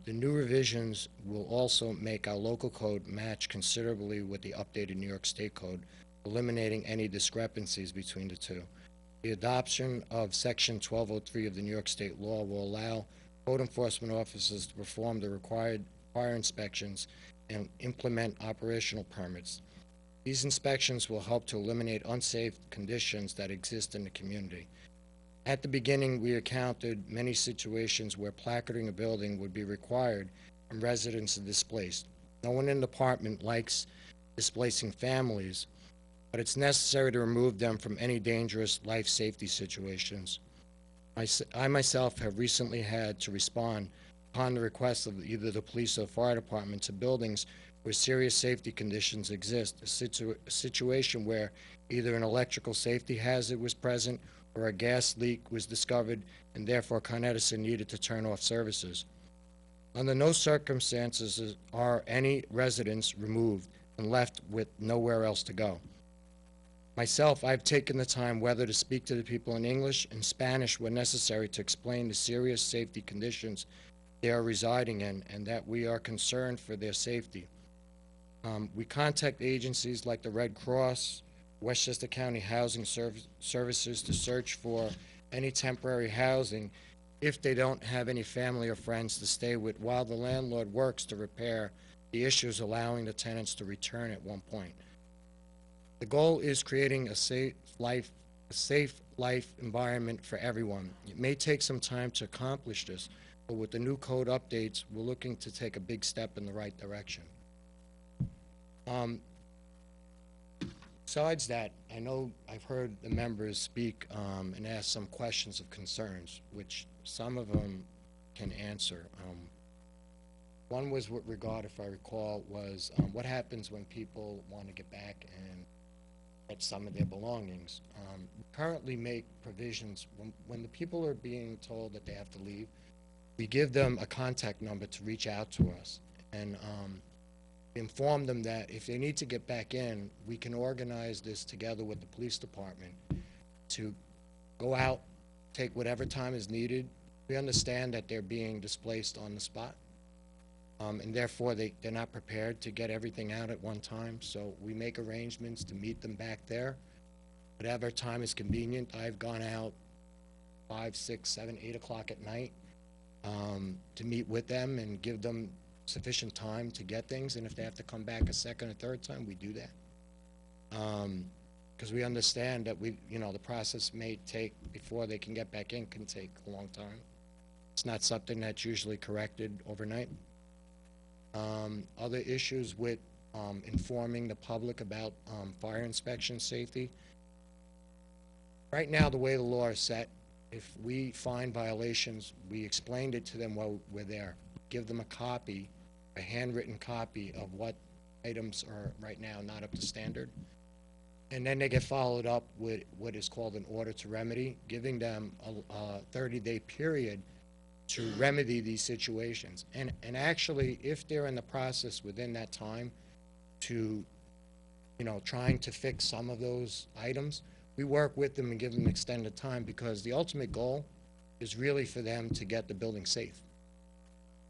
The new revisions will also make our local code match considerably with the updated New York State Code, eliminating any discrepancies between the two. The adoption of Section 1203 of the New York State law will allow code enforcement officers to perform the required prior inspections and implement operational permits. These inspections will help to eliminate unsafe conditions that exist in the community. At the beginning, we encountered many situations where placarding a building would be required and residents are displaced. No one in the department likes displacing families, but it's necessary to remove them from any dangerous life safety situations. I myself have recently had to respond upon the request of either the police or fire department to buildings where serious safety conditions exist, a situation where either an electrical safety hazard was present or a gas leak was discovered, and therefore Con Edison needed to turn off services. Under no circumstances are any residents removed and left with nowhere else to go. Myself, I've taken the time whether to speak to the people in English and Spanish when necessary to explain the serious safety conditions they are residing in and that we are concerned for their safety. We contact agencies like the Red Cross, Westchester County Housing Services to search for any temporary housing if they don't have any family or friends to stay with while the landlord works to repair the issues allowing the tenants to return at one point. The goal is creating a safe life environment for everyone. It may take some time to accomplish this, but with the new code updates, we're looking to take a big step in the right direction. Besides that, I know I've heard the members speak and ask some questions of concerns, which some of them can answer. One was with regard, if I recall, was what happens when people want to get back and get some of their belongings. We currently make provisions when the people are being told that they have to leave, we give them a contact number to reach out to us. And inform them that if they need to get back in, we can organize this together with the police department to go out, take whatever time is needed. We understand that they're being displaced on the spot, and therefore they're not prepared to get everything out at one time, so we make arrangements to meet them back there. Whatever time is convenient. I've gone out 5, 6, 7, 8 o'clock at night to meet with them and give them sufficient time to get things, and if they have to come back a second or third time, we do that. Because we understand that the process may take, before they can get back in, can take a long time. It's not something that's usually corrected overnight. Other issues with informing the public about fire inspection safety. Right now, the way the law is set, if we find violations, we explained it to them while we're there. Give them a copy, a handwritten copy of what items are right now not up to standard. And then they get followed up with what is called an order to remedy, giving them a 30-day period to remedy these situations. And actually, if they're in the process within that time to, trying to fix some of those items, we work with them and give them extended time, because the ultimate goal is really for them to get the building safe.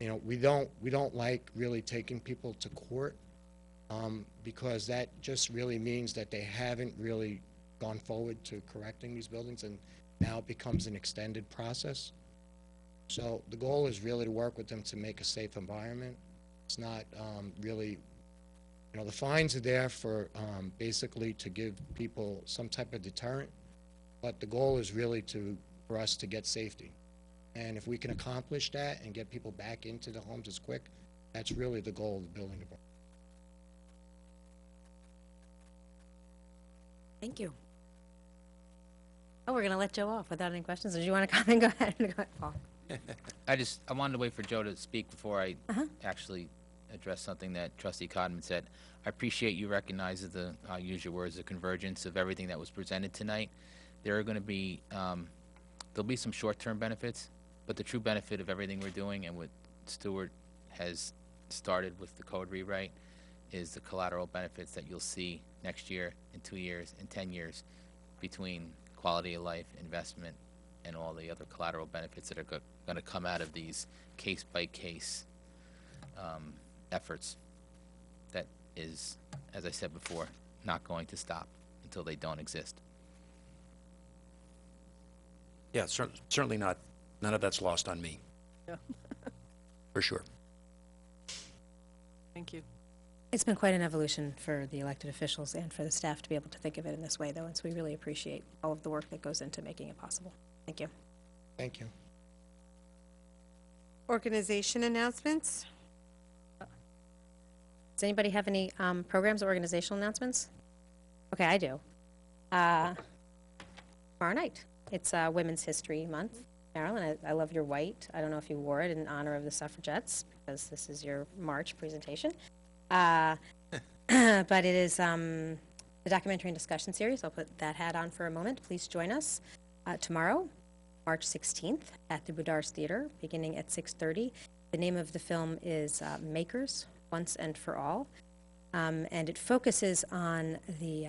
We don't like really taking people to court, because that just really means that they haven't really gone forward to correcting these buildings, and now it becomes an extended process. So the goal is really to work with them to make a safe environment. It's not really, the fines are there for basically to give people some type of deterrent, but the goal is really for us to get safety. And if we can accomplish that and get people back into the homes as quick, that's really the goal of the building department. Thank you. Oh, we're going to let Joe off without any questions. Or do you want to comment? Go ahead. Go ahead, Paul. I wanted to wait for Joe to speak before I actually address something that Trustee Codman said. I appreciate you recognize I'll use your words, the convergence of everything that was presented tonight. There are going to be, there'll be some short-term benefits, but the true benefit of everything we're doing and what Stuart has started with the code rewrite is the collateral benefits that you'll see next year, in 2 years, in 10 years, between quality of life, investment, and all the other collateral benefits that are going to come out of these case-by-case efforts. That is, as I said before, not going to stop until they don't exist. Yeah, certainly not. None of that's lost on me. Yeah. For sure. Thank you. It's been quite an evolution for the elected officials and for the staff to be able to think of it in this way, though, and so we really appreciate all of the work that goes into making it possible. Thank you. Thank you. Organization announcements? Does anybody have any programs or organizational announcements? Okay, I do. Tomorrow night, it's Women's History Month. Marilyn, I love your white. I don't know if you wore it in honor of the suffragettes, because this is your March presentation. But it is the documentary and discussion series. I'll put that hat on for a moment. Please join us tomorrow, March 16th, at the Boudars Theater, beginning at 6:30. The name of the film is Makers, Once and for All, and it focuses on the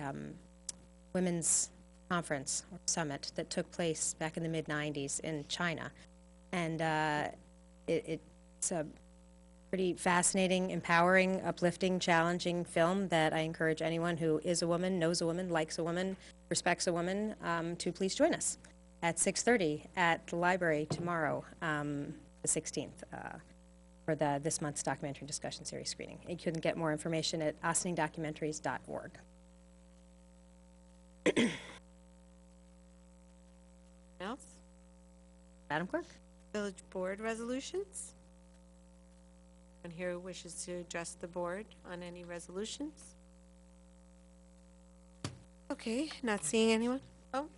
women's conference or summit that took place back in the mid-'90s in China. And it's a pretty fascinating, empowering, uplifting, challenging film that I encourage anyone who is a woman, knows a woman, likes a woman, respects a woman, to please join us at 6:30 at the library tomorrow, the 16th, for this month's documentary discussion series screening. You can get more information at osningdocumentaries.org. Else? Madam Clerk? Village Board resolutions? Anyone here who wishes to address the board on any resolutions? Okay, not seeing anyone? Oh.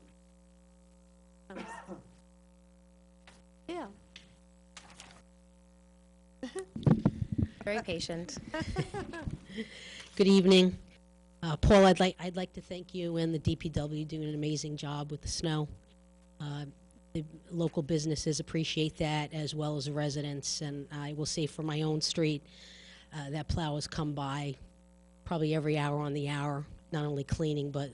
Yeah. Very patient. Good evening. Paul, I'd like to thank you and the DPW doing an amazing job with the snow. The local businesses appreciate that, as well as the residents, and I will say for my own street, That plow has come by probably every hour on the hour, not only cleaning, but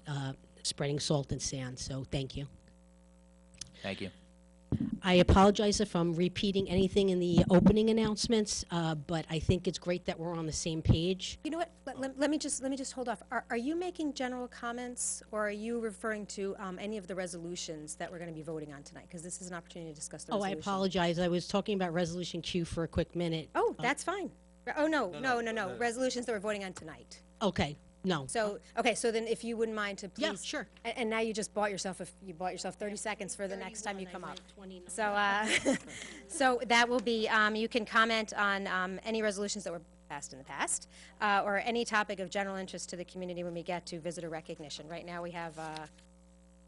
spreading salt and sand, so thank you. Thank you. I apologize if I'm repeating anything in the opening announcements, but I think it's great that we're on the same page. You know what, let me just hold off. Are you making general comments, or are you referring to any of the resolutions that we're going to be voting on tonight? Because this is an opportunity to discuss the Oh, I resolution. apologize. I was talking about Resolution Q for a quick minute. Oh, that's fine. Oh, no, resolutions that we're voting on tonight. Okay, no. So, okay, so then if you wouldn't mind to please. Yeah, sure. And now you just bought yourself, 30 seconds for the next time you come up. So, so that will be, you can comment on any resolutions that were passed in the past, or any topic of general interest to the community when we get to visitor recognition. Right now, we have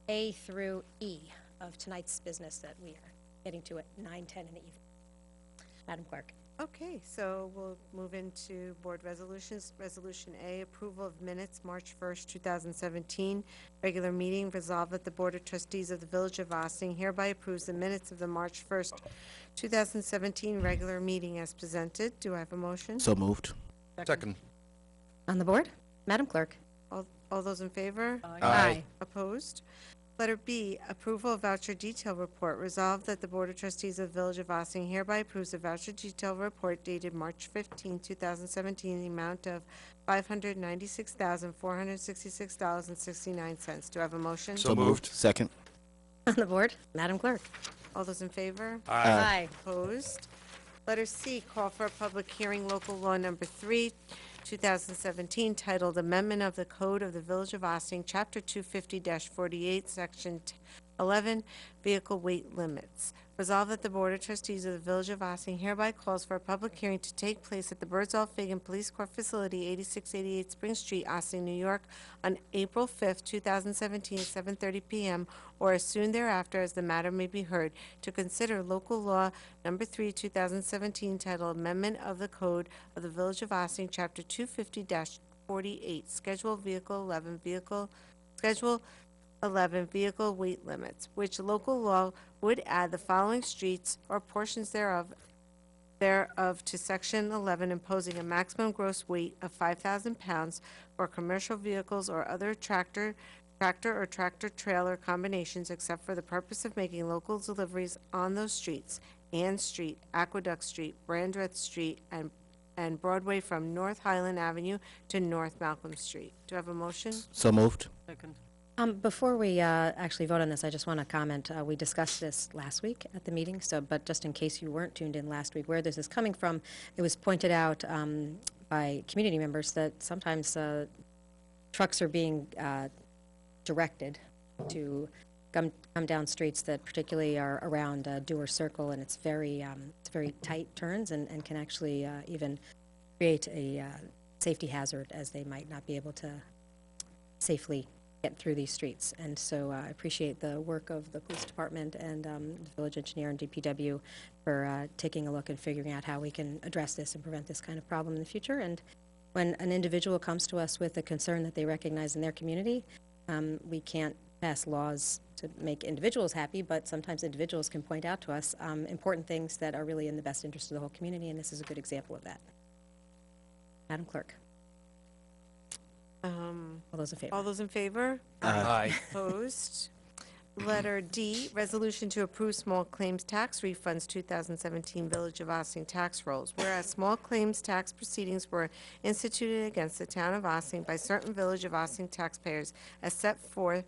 A through E of tonight's business that we are getting to at 9:10 in the evening. Madam Clerk. Okay, so we'll move into board resolutions. Resolution A, approval of minutes, March 1st, 2017. Regular meeting, resolved that the Board of Trustees of the Village of Ossining hereby approves the minutes of the March 1st, 2017 regular meeting as presented. Do I have a motion? So moved. Second. On the board? Madam Clerk. All those in favor? Aye. Opposed? Letter B, approval of voucher detail report. Resolved that the Board of Trustees of the Village of Ossining hereby approves the voucher detail report dated March 15, 2017, in the amount of $596,466.69. Do I have a motion? So moved. Second. On the board? Madam Clerk. All those in favor? Aye. Opposed? Letter C, call for a public hearing, local law number 3, 2017, titled Amendment of the Code of the Village of Ossining, Chapter 250-48, Section 11, Vehicle Weight Limits. Resolved that the Board of Trustees of the Village of Ossining hereby calls for a public hearing to take place at the Birdsall-Fagan Police Court Facility, 8688 Spring Street, Ossining, New York, on April 5th, 2017, at 7:30 p.m., or as soon thereafter as the matter may be heard, to consider local law number 3, 2017, titled Amendment of the Code of the Village of Ossining, Chapter 250-48, Schedule 11 vehicle weight limits, which local law would add the following streets or portions thereof to Section 11, imposing a maximum gross weight of 5,000 pounds for commercial vehicles or other tractor or tractor-trailer combinations, except for the purpose of making local deliveries on those streets: Ann Street, Aqueduct Street, Brandreth Street, and Broadway from North Highland Avenue to North Malcolm Street. Do I have a motion? So moved. Second. Before we actually vote on this, I just want to comment. We discussed this last week at the meeting, but just in case you weren't tuned in last week, where this is coming from, it was pointed out by community members that sometimes trucks are being directed to come down streets that particularly are around Dewar Circle, and it's very tight turns and can actually even create a safety hazard, as they might not be able to safely get through these streets. And so I appreciate the work of the police department and the village engineer and DPW for taking a look and figuring out how we can address this and prevent this kind of problem in the future. And when an individual comes to us with a concern that they recognize in their community, we can't pass laws to make individuals happy, but sometimes individuals can point out to us important things that are really in the best interest of the whole community, and this is a good example of that. Madam Clerk. All those in favor? All those in favor? Aye. Opposed? Letter D, resolution to approve small claims tax refunds 2017 Village of Ossining tax rolls. Whereas small claims tax proceedings were instituted against the town of Ossining by certain Village of Ossining taxpayers as set forth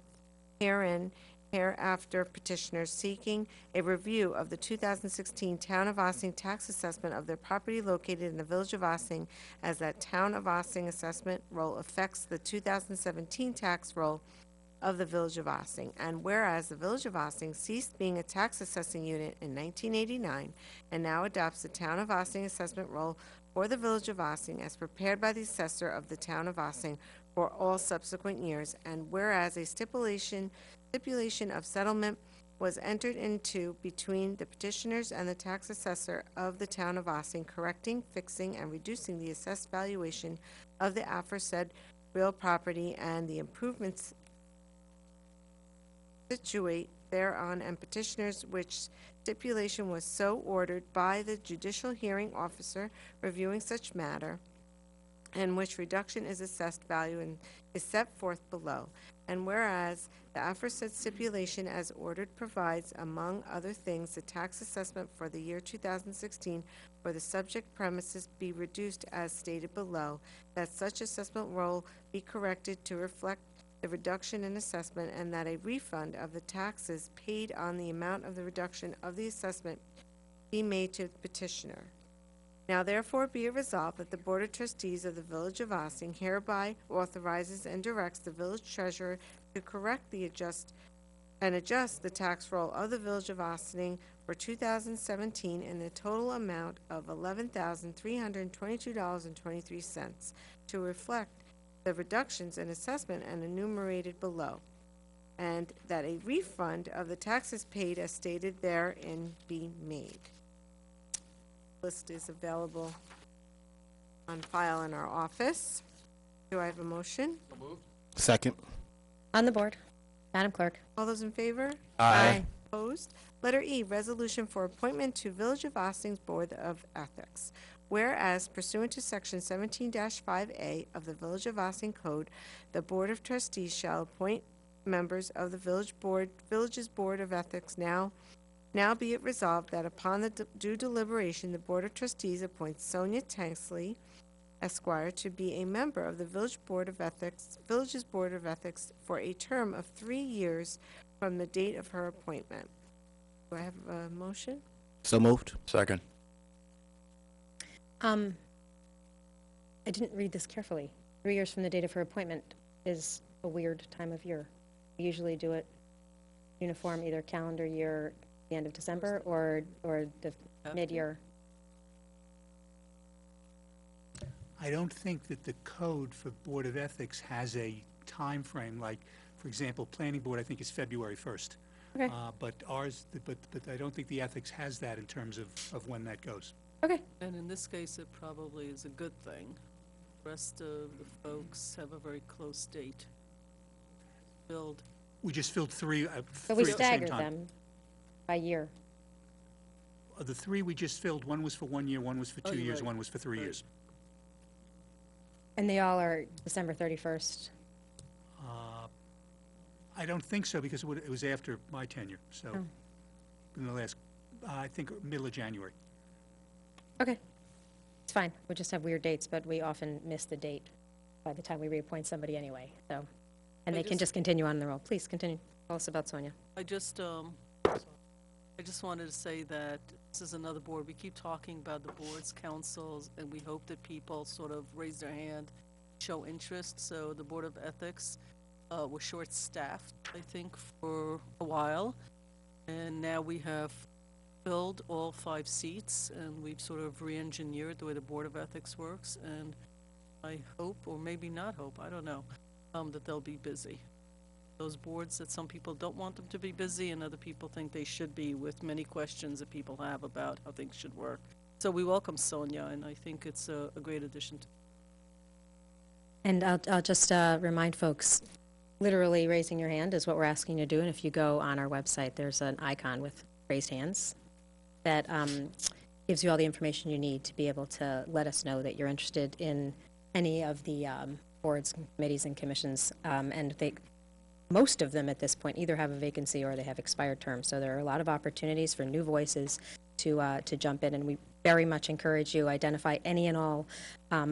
hereafter petitioners seeking a review of the 2016 Town of Ossining tax assessment of their property located in the Village of Ossining, as that Town of Ossining assessment roll affects the 2017 tax roll of the Village of Ossining. And whereas the Village of Ossining ceased being a tax assessing unit in 1989 and now adopts the Town of Ossining assessment roll for the Village of Ossining as prepared by the assessor of the Town of Ossining for all subsequent years. And whereas a stipulation of settlement was entered into between the petitioners and the tax assessor of the town of Ossining, correcting, fixing, and reducing the assessed valuation of the aforesaid real property and the improvements situate thereon, and petitioners, which stipulation was so ordered by the judicial hearing officer reviewing such matter, and which reduction is assessed value and is set forth below. And whereas the aforesaid stipulation as ordered provides, among other things, the tax assessment for the year 2016 for the subject premises be reduced as stated below, that such assessment roll be corrected to reflect the reduction in assessment, and that a refund of the taxes paid on the amount of the reduction of the assessment be made to the petitioner. Now therefore be it resolved that the Board of Trustees of the Village of Ossining hereby authorizes and directs the village treasurer to correct the adjust the tax roll of the Village of Ossining for 2017 in the total amount of $11,322.23 to reflect the reductions in assessment and enumerated below, and that a refund of the taxes paid as stated therein be made. List is available on file in our office. Do I have a motion? Second. On the board. Madam Clerk. All those in favor? Aye. Opposed? Letter E, resolution for appointment to Village of Osting's Board of Ethics. Whereas pursuant to Section 17-5A of the Village of Ossining Code, the Board of Trustees shall appoint members of the Village's Board of Ethics. Now be it resolved that upon the due deliberation, the Board of Trustees appoints Sonia Tanksley, Esquire, to be a member of the Village's Board of Ethics for a term of 3 years from the date of her appointment. Do I have a motion? So moved. Second. I didn't read this carefully. 3 years from the date of her appointment is a weird time of year. We usually do it uniform, either calendar year, the end of December, or the mid-year. I don't think that the code for Board of Ethics has a time frame. Like, for example, Planning Board, I think, is February 1st. Okay. But ours, but I don't think the ethics has that in terms of when that goes. Okay. And in this case, it probably is a good thing. The rest of the folks have a very close date. Filled. We just filled three, So we three at the same stagger time. them by year. Of the three we just filled, one was for 1 year, one was for 2 Oh, you're years, right. one was for 3 Right. years. And they all are December 31st. I don't think so, because it was after my tenure, so, Oh. in the last, I think, middle of January. Okay. It's fine. We just have weird dates, but we often miss the date by the time we reappoint somebody anyway, so. And they can just continue on the roll. Please continue. Tell us about Sonia. I just wanted to say that this is another board. We keep talking about the boards, councils, and we hope that people sort of raise their hand, show interest. So the Board of Ethics was short-staffed, I think, for a while. And now we have filled all 5 seats, and we've sort of re-engineered the way the Board of Ethics works. And I hope, or maybe not hope, I don't know, that they'll be busy. Those boards that some people don't want them to be busy and other people think they should be, with many questions that people have about how things should work. So we welcome Sonia, and I think it's a great addition. And I'll just remind folks, literally raising your hand is what we're asking you to do. And if you go on our website, there's an icon with raised hands that gives you all the information you need to be able to let us know that you're interested in any of the boards, committees, and commissions. And most of them at this point either have a vacancy or they have expired terms. So there are a lot of opportunities for new voices to jump in, and we very much encourage you identify any and all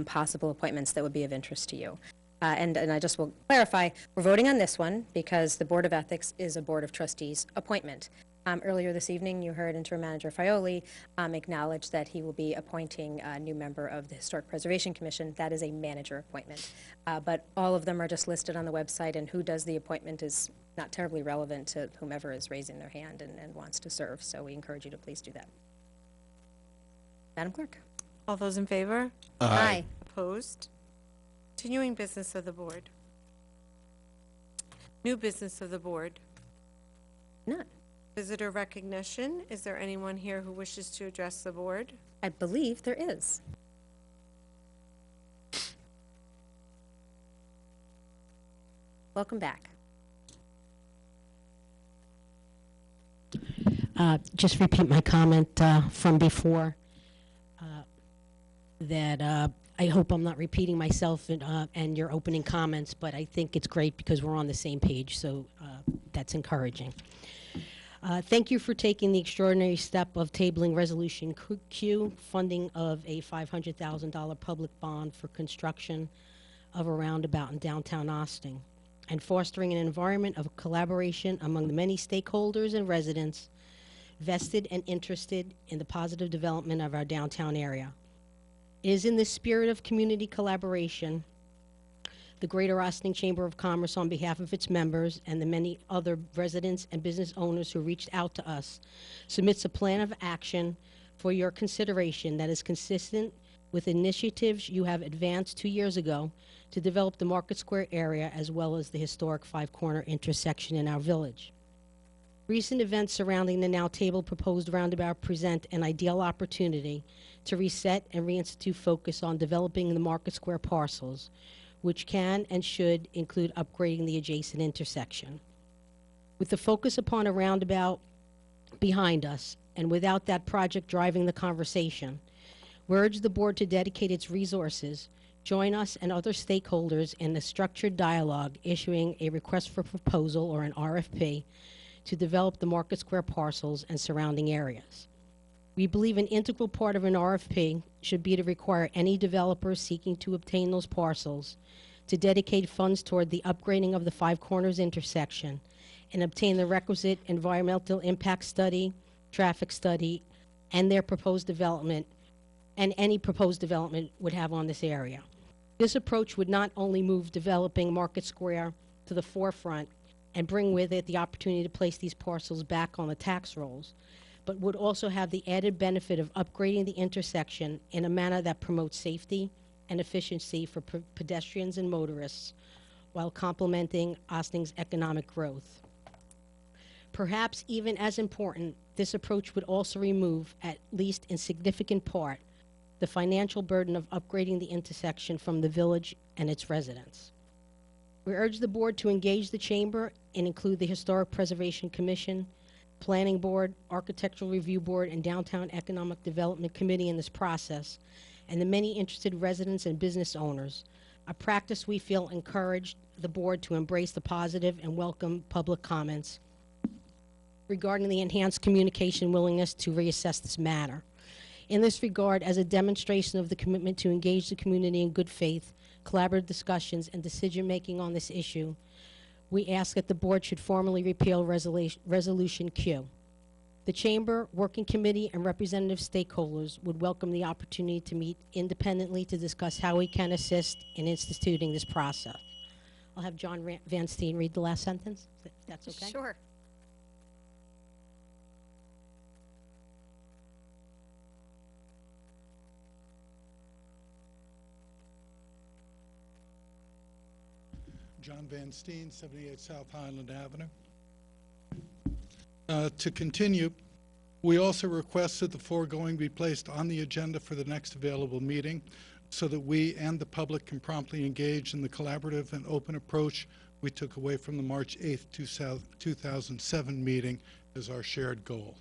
possible appointments that would be of interest to you. And I just will clarify, we're voting on this one because the Board of Ethics is a Board of Trustees appointment. Earlier this evening, you heard Interim Manager Fioli acknowledge that he will be appointing a new member of the Historic Preservation Commission. That is a manager appointment. But all of them are just listed on the website, and who does the appointment is not terribly relevant to whomever is raising their hand and wants to serve. So we encourage you to please do that. Madam Clerk. All those in favor? Aye. Opposed? Continuing business of the board. New business of the board. None. Visitor recognition. Is there anyone here who wishes to address the board? I believe there is. Welcome back. Just repeat my comment from before, that I hope I'm not repeating myself and your opening comments, but I think it's great because we're on the same page, so that's encouraging. Thank you for taking the extraordinary step of tabling Resolution Q, funding of a $500,000 public bond for construction of a roundabout in downtown Austin, and fostering an environment of collaboration among the many stakeholders and residents vested and interested in the positive development of our downtown area. It is in this spirit of community collaboration the Greater Austin Chamber of Commerce, on behalf of its members and the many other residents and business owners who reached out to us, submits a plan of action for your consideration that is consistent with initiatives you have advanced 2 years ago to develop the Market Square area as well as the historic Five Corner intersection in our village. Recent events surrounding the now tabled proposed roundabout present an ideal opportunity to reset and reinstitute focus on developing the Market Square parcels, which can and should include upgrading the adjacent intersection. With the focus upon a roundabout behind us, and without that project driving the conversation, we urge the board to dedicate its resources, join us and other stakeholders in a structured dialogue, issuing a request for proposal or an RFP to develop the Market Square parcels and surrounding areas. We believe an integral part of an RFP should be to require any developer seeking to obtain those parcels to dedicate funds toward the upgrading of the Five Corners intersection and obtain the requisite environmental impact study, traffic study, and their proposed development, and any proposed development would have on this area. This approach would not only move developing Market Square to the forefront and bring with it the opportunity to place these parcels back on the tax rolls, but would also have the added benefit of upgrading the intersection in a manner that promotes safety and efficiency for pedestrians and motorists while complementing Austin's economic growth. Perhaps even as important, this approach would also remove, at least in significant part, the financial burden of upgrading the intersection from the village and its residents. We urge the board to engage the chamber and include the Historic Preservation Commission, Planning Board, Architectural Review Board, and Downtown Economic Development Committee in this process, and the many interested residents and business owners, a practice we feel encouraged the board to embrace the positive and welcome public comments regarding the enhanced communication willingness to reassess this matter. In this regard, as a demonstration of the commitment to engage the community in good faith, collaborative discussions, and decision-making on this issue, we ask that the board should formally repeal Resolution Q. The Chamber, Working Committee, and representative stakeholders would welcome the opportunity to meet independently to discuss how we can assist in instituting this process. I'll have John Van Steen read the last sentence, if that's okay? Sure. John Van Steen, 78 South Highland Avenue. To continue, we also request that the foregoing be placed on the agenda for the next available meeting so that we and the public can promptly engage in the collaborative and open approach we took away from the March 8th, 2007 meeting as our shared goal.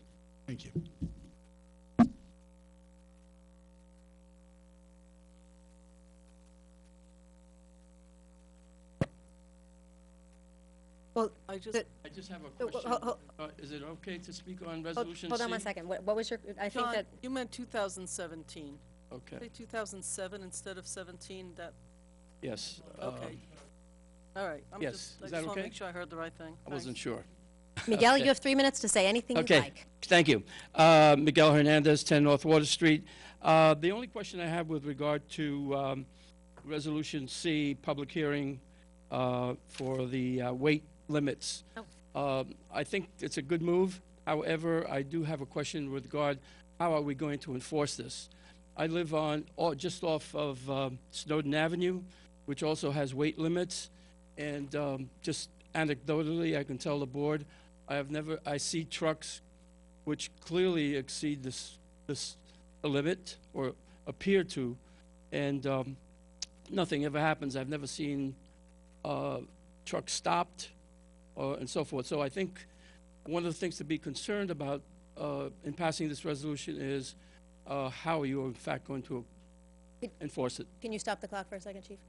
Thank you. Well, I just have a question. Is it okay to speak on resolution hold on one C? second. What was your, I think John, that, you meant 2017. Okay. Say 2007 instead of 17, that, Yes. okay. All right. I yes. just Is that want to okay? make sure I heard the right thing. I wasn't sure. Miguel, Okay. you have 3 minutes to say anything you'd Okay, like. thank you. Miguel Hernandez, 10 North Water Street. The only question I have with regard to Resolution C, public hearing for the weight limits. I think it's a good move. However, I do have a question with regard, how are we going to enforce this? I live on, just off of Snowden Avenue, which also has weight limits. And just anecdotally, I can tell the board, I see trucks which clearly exceed the limit or appear to, and nothing ever happens. I've never seen trucks stopped and so forth. So I think one of the things to be concerned about in passing this resolution is how are you in fact going to enforce it. Can you stop the clock for a second, Chief?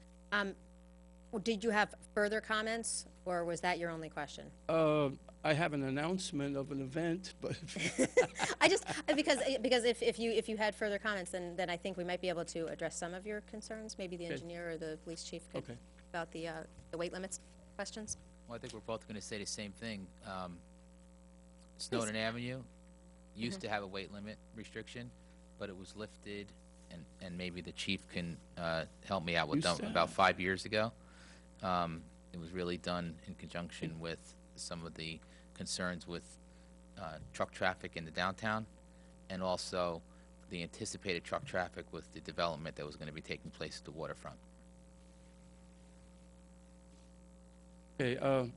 Did you have further comments, or was that your only question? I have an announcement of an event, but I just, because if you had further comments, then I think we might be able to address some of your concerns. Maybe the Okay. engineer or the police chief could, Okay. about the weight limits questions. Well, I think we're both going to say the same thing. Snowden Avenue used to have a weight limit restriction, but it was lifted, and maybe the chief can help me out with Used them, to about have. 5 years ago. It was really done in conjunction with some of the concerns with truck traffic in the downtown, and also the anticipated truck traffic with the development that was going to be taking place at the waterfront. okay,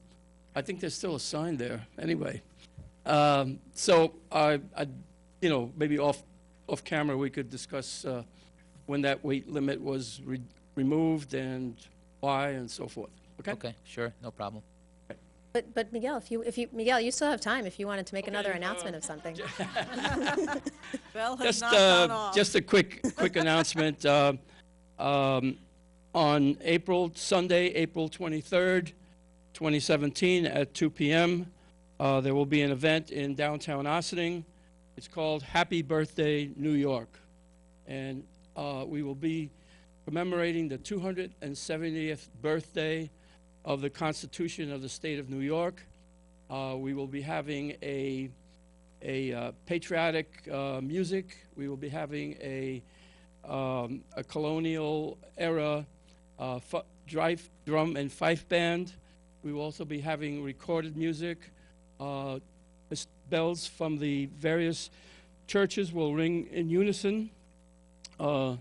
I think there's still a sign there. Anyway, so you know, maybe off camera we could discuss when that weight limit was removed and why and so forth. Okay. Okay, sure, no problem. But Miguel, Miguel, you still have time if you wanted to make another announcement of something. Bell has Just, not gone off. just a quick announcement. On Sunday, April 23rd, 2017, at 2 p.m., there will be an event in downtown Ossining. It's called Happy Birthday, New York. And we will be commemorating the 270th birthday of the Constitution of the State of New York. We will be having a patriotic music. We will be having a colonial era drum and fife band. We will also be having recorded music. Bells from the various churches will ring in unison. No,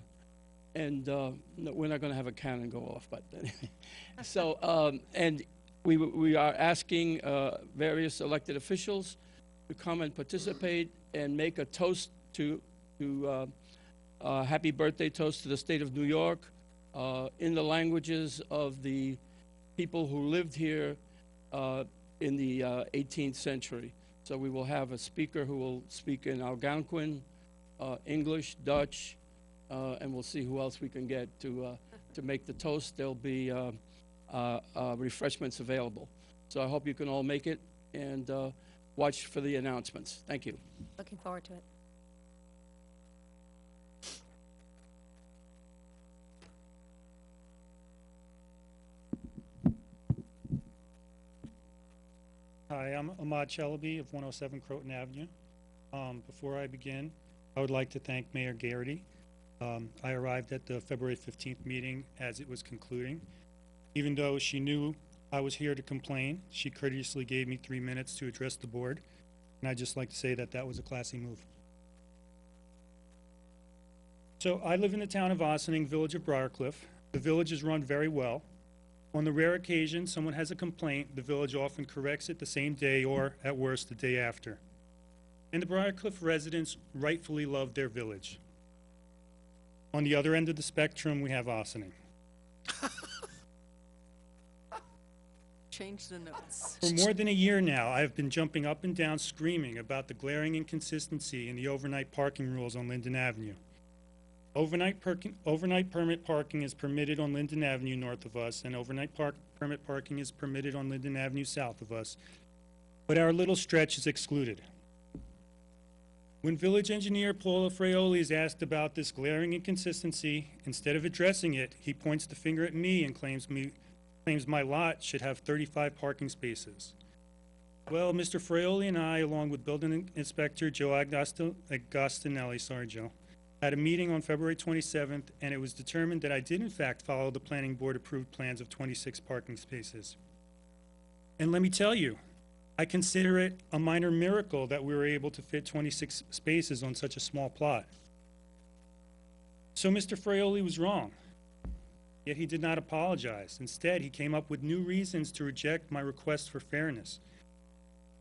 we're not going to have a cannon go off, but anyway. So, and we are asking various elected officials to come and participate and make a toast to happy birthday toast to the state of New York in the languages of the people who lived here in the 18th century. So we will have a speaker who will speak in Algonquin, English, Dutch, and we'll see who else we can get to make the toast. There'll be refreshments available. So I hope you can all make it and watch for the announcements. Thank you. Looking forward to it. Hi, I'm Ahmad Chelabi of 107 Croton Avenue. Before I begin, I would like to thank Mayor Garrity. I arrived at the February 15th meeting as it was concluding. Even though she knew I was here to complain, she courteously gave me 3 minutes to address the board, and I'd just like to say that that was a classy move. So I live in the town of Ossining, village of Briarcliff. The village is run very well. On the rare occasion someone has a complaint, the village often corrects it the same day or, at worst, the day after. And the Briarcliff residents rightfully love their village. On the other end of the spectrum, we have Ossining. Change the notes. For more than a year now, I have been jumping up and down screaming about the glaring inconsistency in the overnight parking rules on Linden Avenue. Overnight permit parking is permitted on Linden Avenue north of us, and overnight permit parking is permitted on Linden Avenue south of us, but our little stretch is excluded. When village engineer Paolo Fraioli is asked about this glaring inconsistency, instead of addressing it, he points the finger at me and claims my lot should have 35 parking spaces. Well, Mr. Fraioli and I, along with building inspector Joe Agostinelli, sorry Joe, had a meeting on February 27th, and it was determined that I did in fact follow the planning board approved plans of 26 parking spaces. And let me tell you, I consider it a minor miracle that we were able to fit 26 spaces on such a small plot. So Mr. Fraioli was wrong, yet he did not apologize. Instead, he came up with new reasons to reject my request for fairness.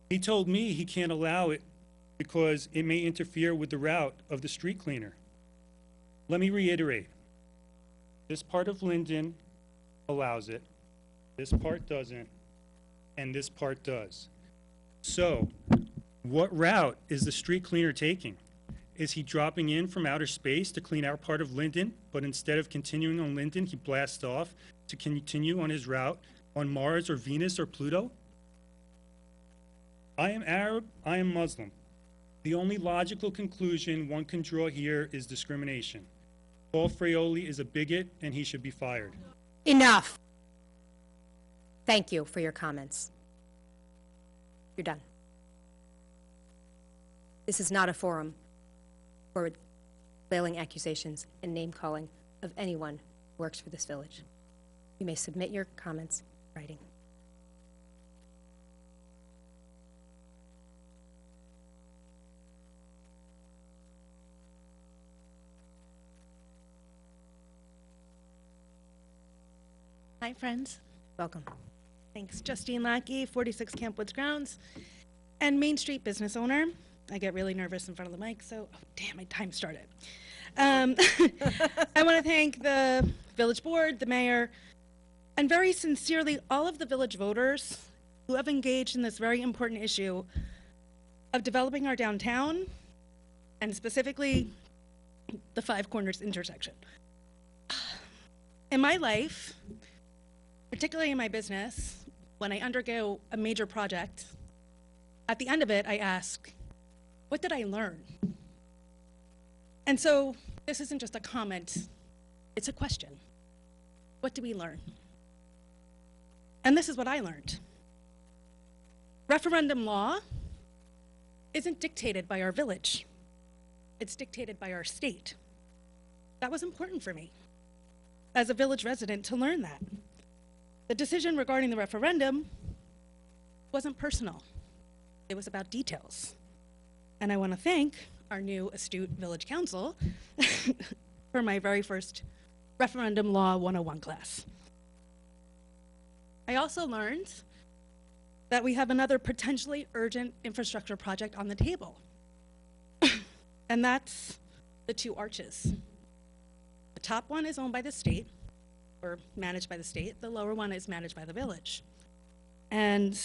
He told me he can't allow it because it may interfere with the route of the street cleaner. Let me reiterate, this part of Linden allows it, this part doesn't, and this part does. So, what route is the street cleaner taking? Is he dropping in from outer space to clean our part of Linden, but instead of continuing on Linden, he blasts off to continue on his route on Mars or Venus or Pluto? I am Arab, I am Muslim. The only logical conclusion one can draw here is discrimination. Paul Fraioli is a bigot and he should be fired. Enough. Thank you for your comments. You're done. This is not a forum for flailing accusations and name-calling of anyone who works for this village. You may submit your comments in writing. Hi, friends. Welcome. Thanks. Justine Lackey, 46 Camp Woods Grounds, and Main Street business owner. I get really nervous in front of the mic, so, oh, damn, my time started. I want to thank the village board, the mayor, and very sincerely all of the village voters who have engaged in this very important issue of developing our downtown, and specifically the Five Corners intersection. In my life, particularly in my business, when I undergo a major project, at the end of it, I ask, what did I learn? And so this isn't just a comment, it's a question. What did we learn? And this is what I learned. Referendum law isn't dictated by our village. It's dictated by our state. That was important for me as a village resident to learn that. The decision regarding the referendum wasn't personal. It was about details. And I want to thank our new astute village council for my very first Referendum Law 101 class. I also learned that we have another potentially urgent infrastructure project on the table. And that's the two arches. The top one is owned by the state, or managed by the state. The lower one is managed by the village. And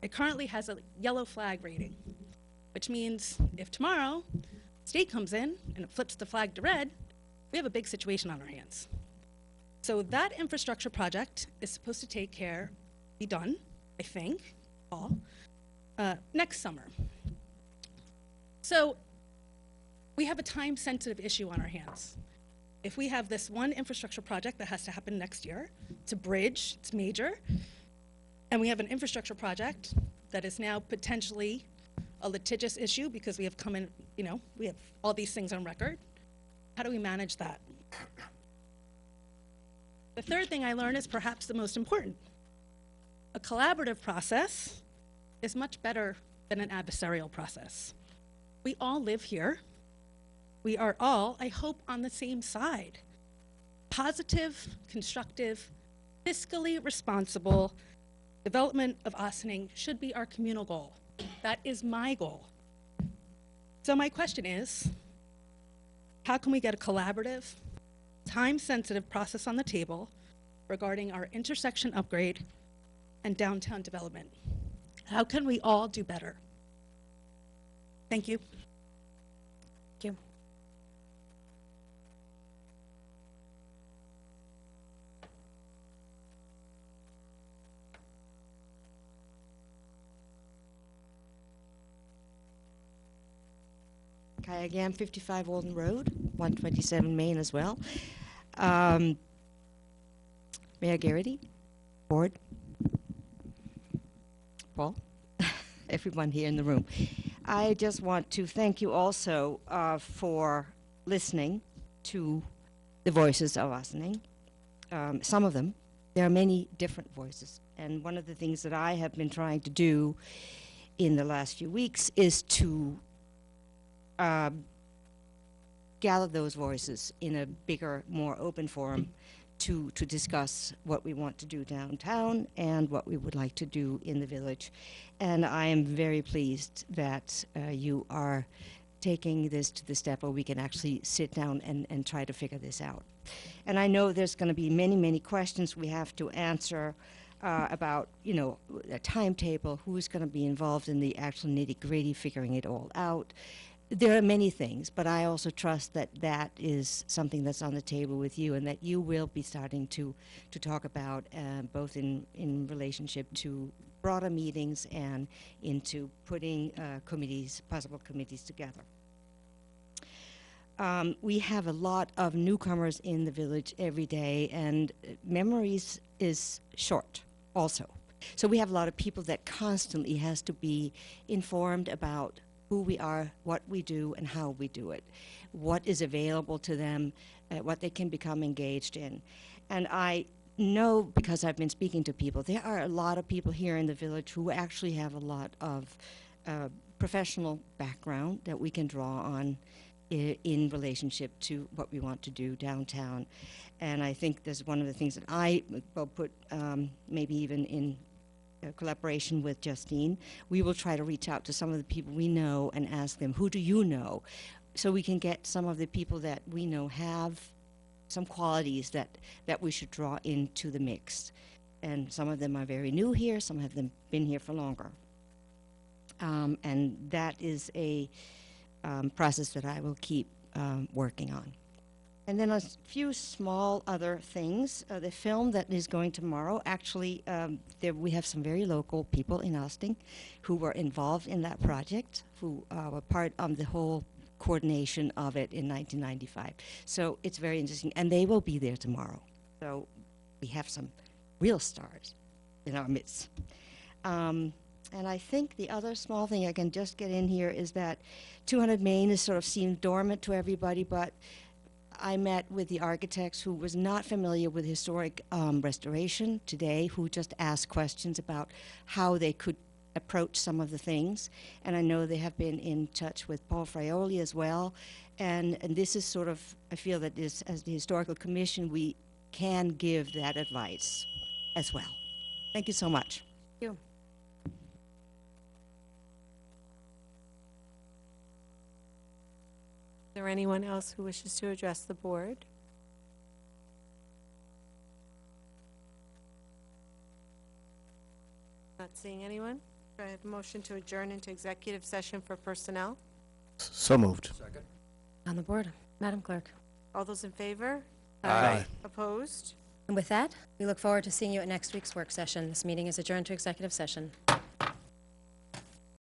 it currently has a yellow flag rating, which means if tomorrow the state comes in and it flips the flag to red, we have a big situation on our hands. So that infrastructure project is supposed to be done, I think, Paul, next summer. So we have a time-sensitive issue on our hands. If we have this one infrastructure project that has to happen next year, it's a bridge, it's major, and we have an infrastructure project that is now potentially a litigious issue because we have come in, we have all these things on record. How do we manage that? The third thing I learned is perhaps the most important. A collaborative process is much better than an adversarial process. We all live here. We are all, I hope, on the same side. Positive, constructive, fiscally responsible development of Ossining should be our communal goal. That is my goal. So my question is, how can we get a collaborative, time-sensitive process on the table regarding our intersection upgrade and downtown development? How can we all do better? Thank you. Thank you. Kaya Gam, 55 Walden Road, 127 Main as well. Mayor Garrity, board, Paul, everyone here in the room. I just want to thank you also for listening to the voices of Ossining. Some of them. There are many different voices. And one of the things that I have been trying to do in the last few weeks is to gather those voices in a bigger, more open forum to discuss what we want to do downtown and what we would like to do in the village. And I am very pleased that you are taking this to the step where we can actually sit down and try to figure this out. And I know there's going to be many, many questions we have to answer about, a timetable, who's going to be involved in the actual nitty-gritty, figuring it all out. there are many things, but I also trust that that is something that's on the table with you and that you will be starting to talk about both in relationship to broader meetings and into putting committees, possible committees together. We have a lot of newcomers in the village every day, and memories is short also. So we have a lot of people that constantly has to be informed about who we are, what we do, and how we do it, what is available to them, what they can become engaged in. And I know, because I've been speaking to people, there are a lot of people here in the village who actually have a lot of professional background that we can draw on in relationship to what we want to do downtown. And I think that's one of the things that I will put maybe even in collaboration with Justine. We will try to reach out to some of the people we know and ask them, who do you know? So we can get some of the people that we know have some qualities that we should draw into the mix. And some of them are very new here, some of them been here for longer. And that is a process that I will keep working on. And then a few small other things. The film that is going tomorrow, actually, we have some very local people in Austin who were involved in that project, who were part of the whole coordination of it in 1995. So it's very interesting, and they will be there tomorrow. So we have some real stars in our midst. And I think the other small thing I can just get in here is that 200 Main is sort of seemed dormant to everybody, but I met with the architects who was not familiar with historic restoration today, who just asked questions about how they could approach some of the things. And I know they have been in touch with Paul Fraioli as well. And this is sort of, I feel that this, as the Historical Commission, we can give that advice as well. Thank you so much. Thank you. Is there anyone else who wishes to address the board? Not seeing anyone? Do I have a motion to adjourn into executive session for personnel? So moved. On the board, Madam Clerk. All those in favor? Aye. Opposed? And with that, we look forward to seeing you at next week's work session. This meeting is adjourned to executive session.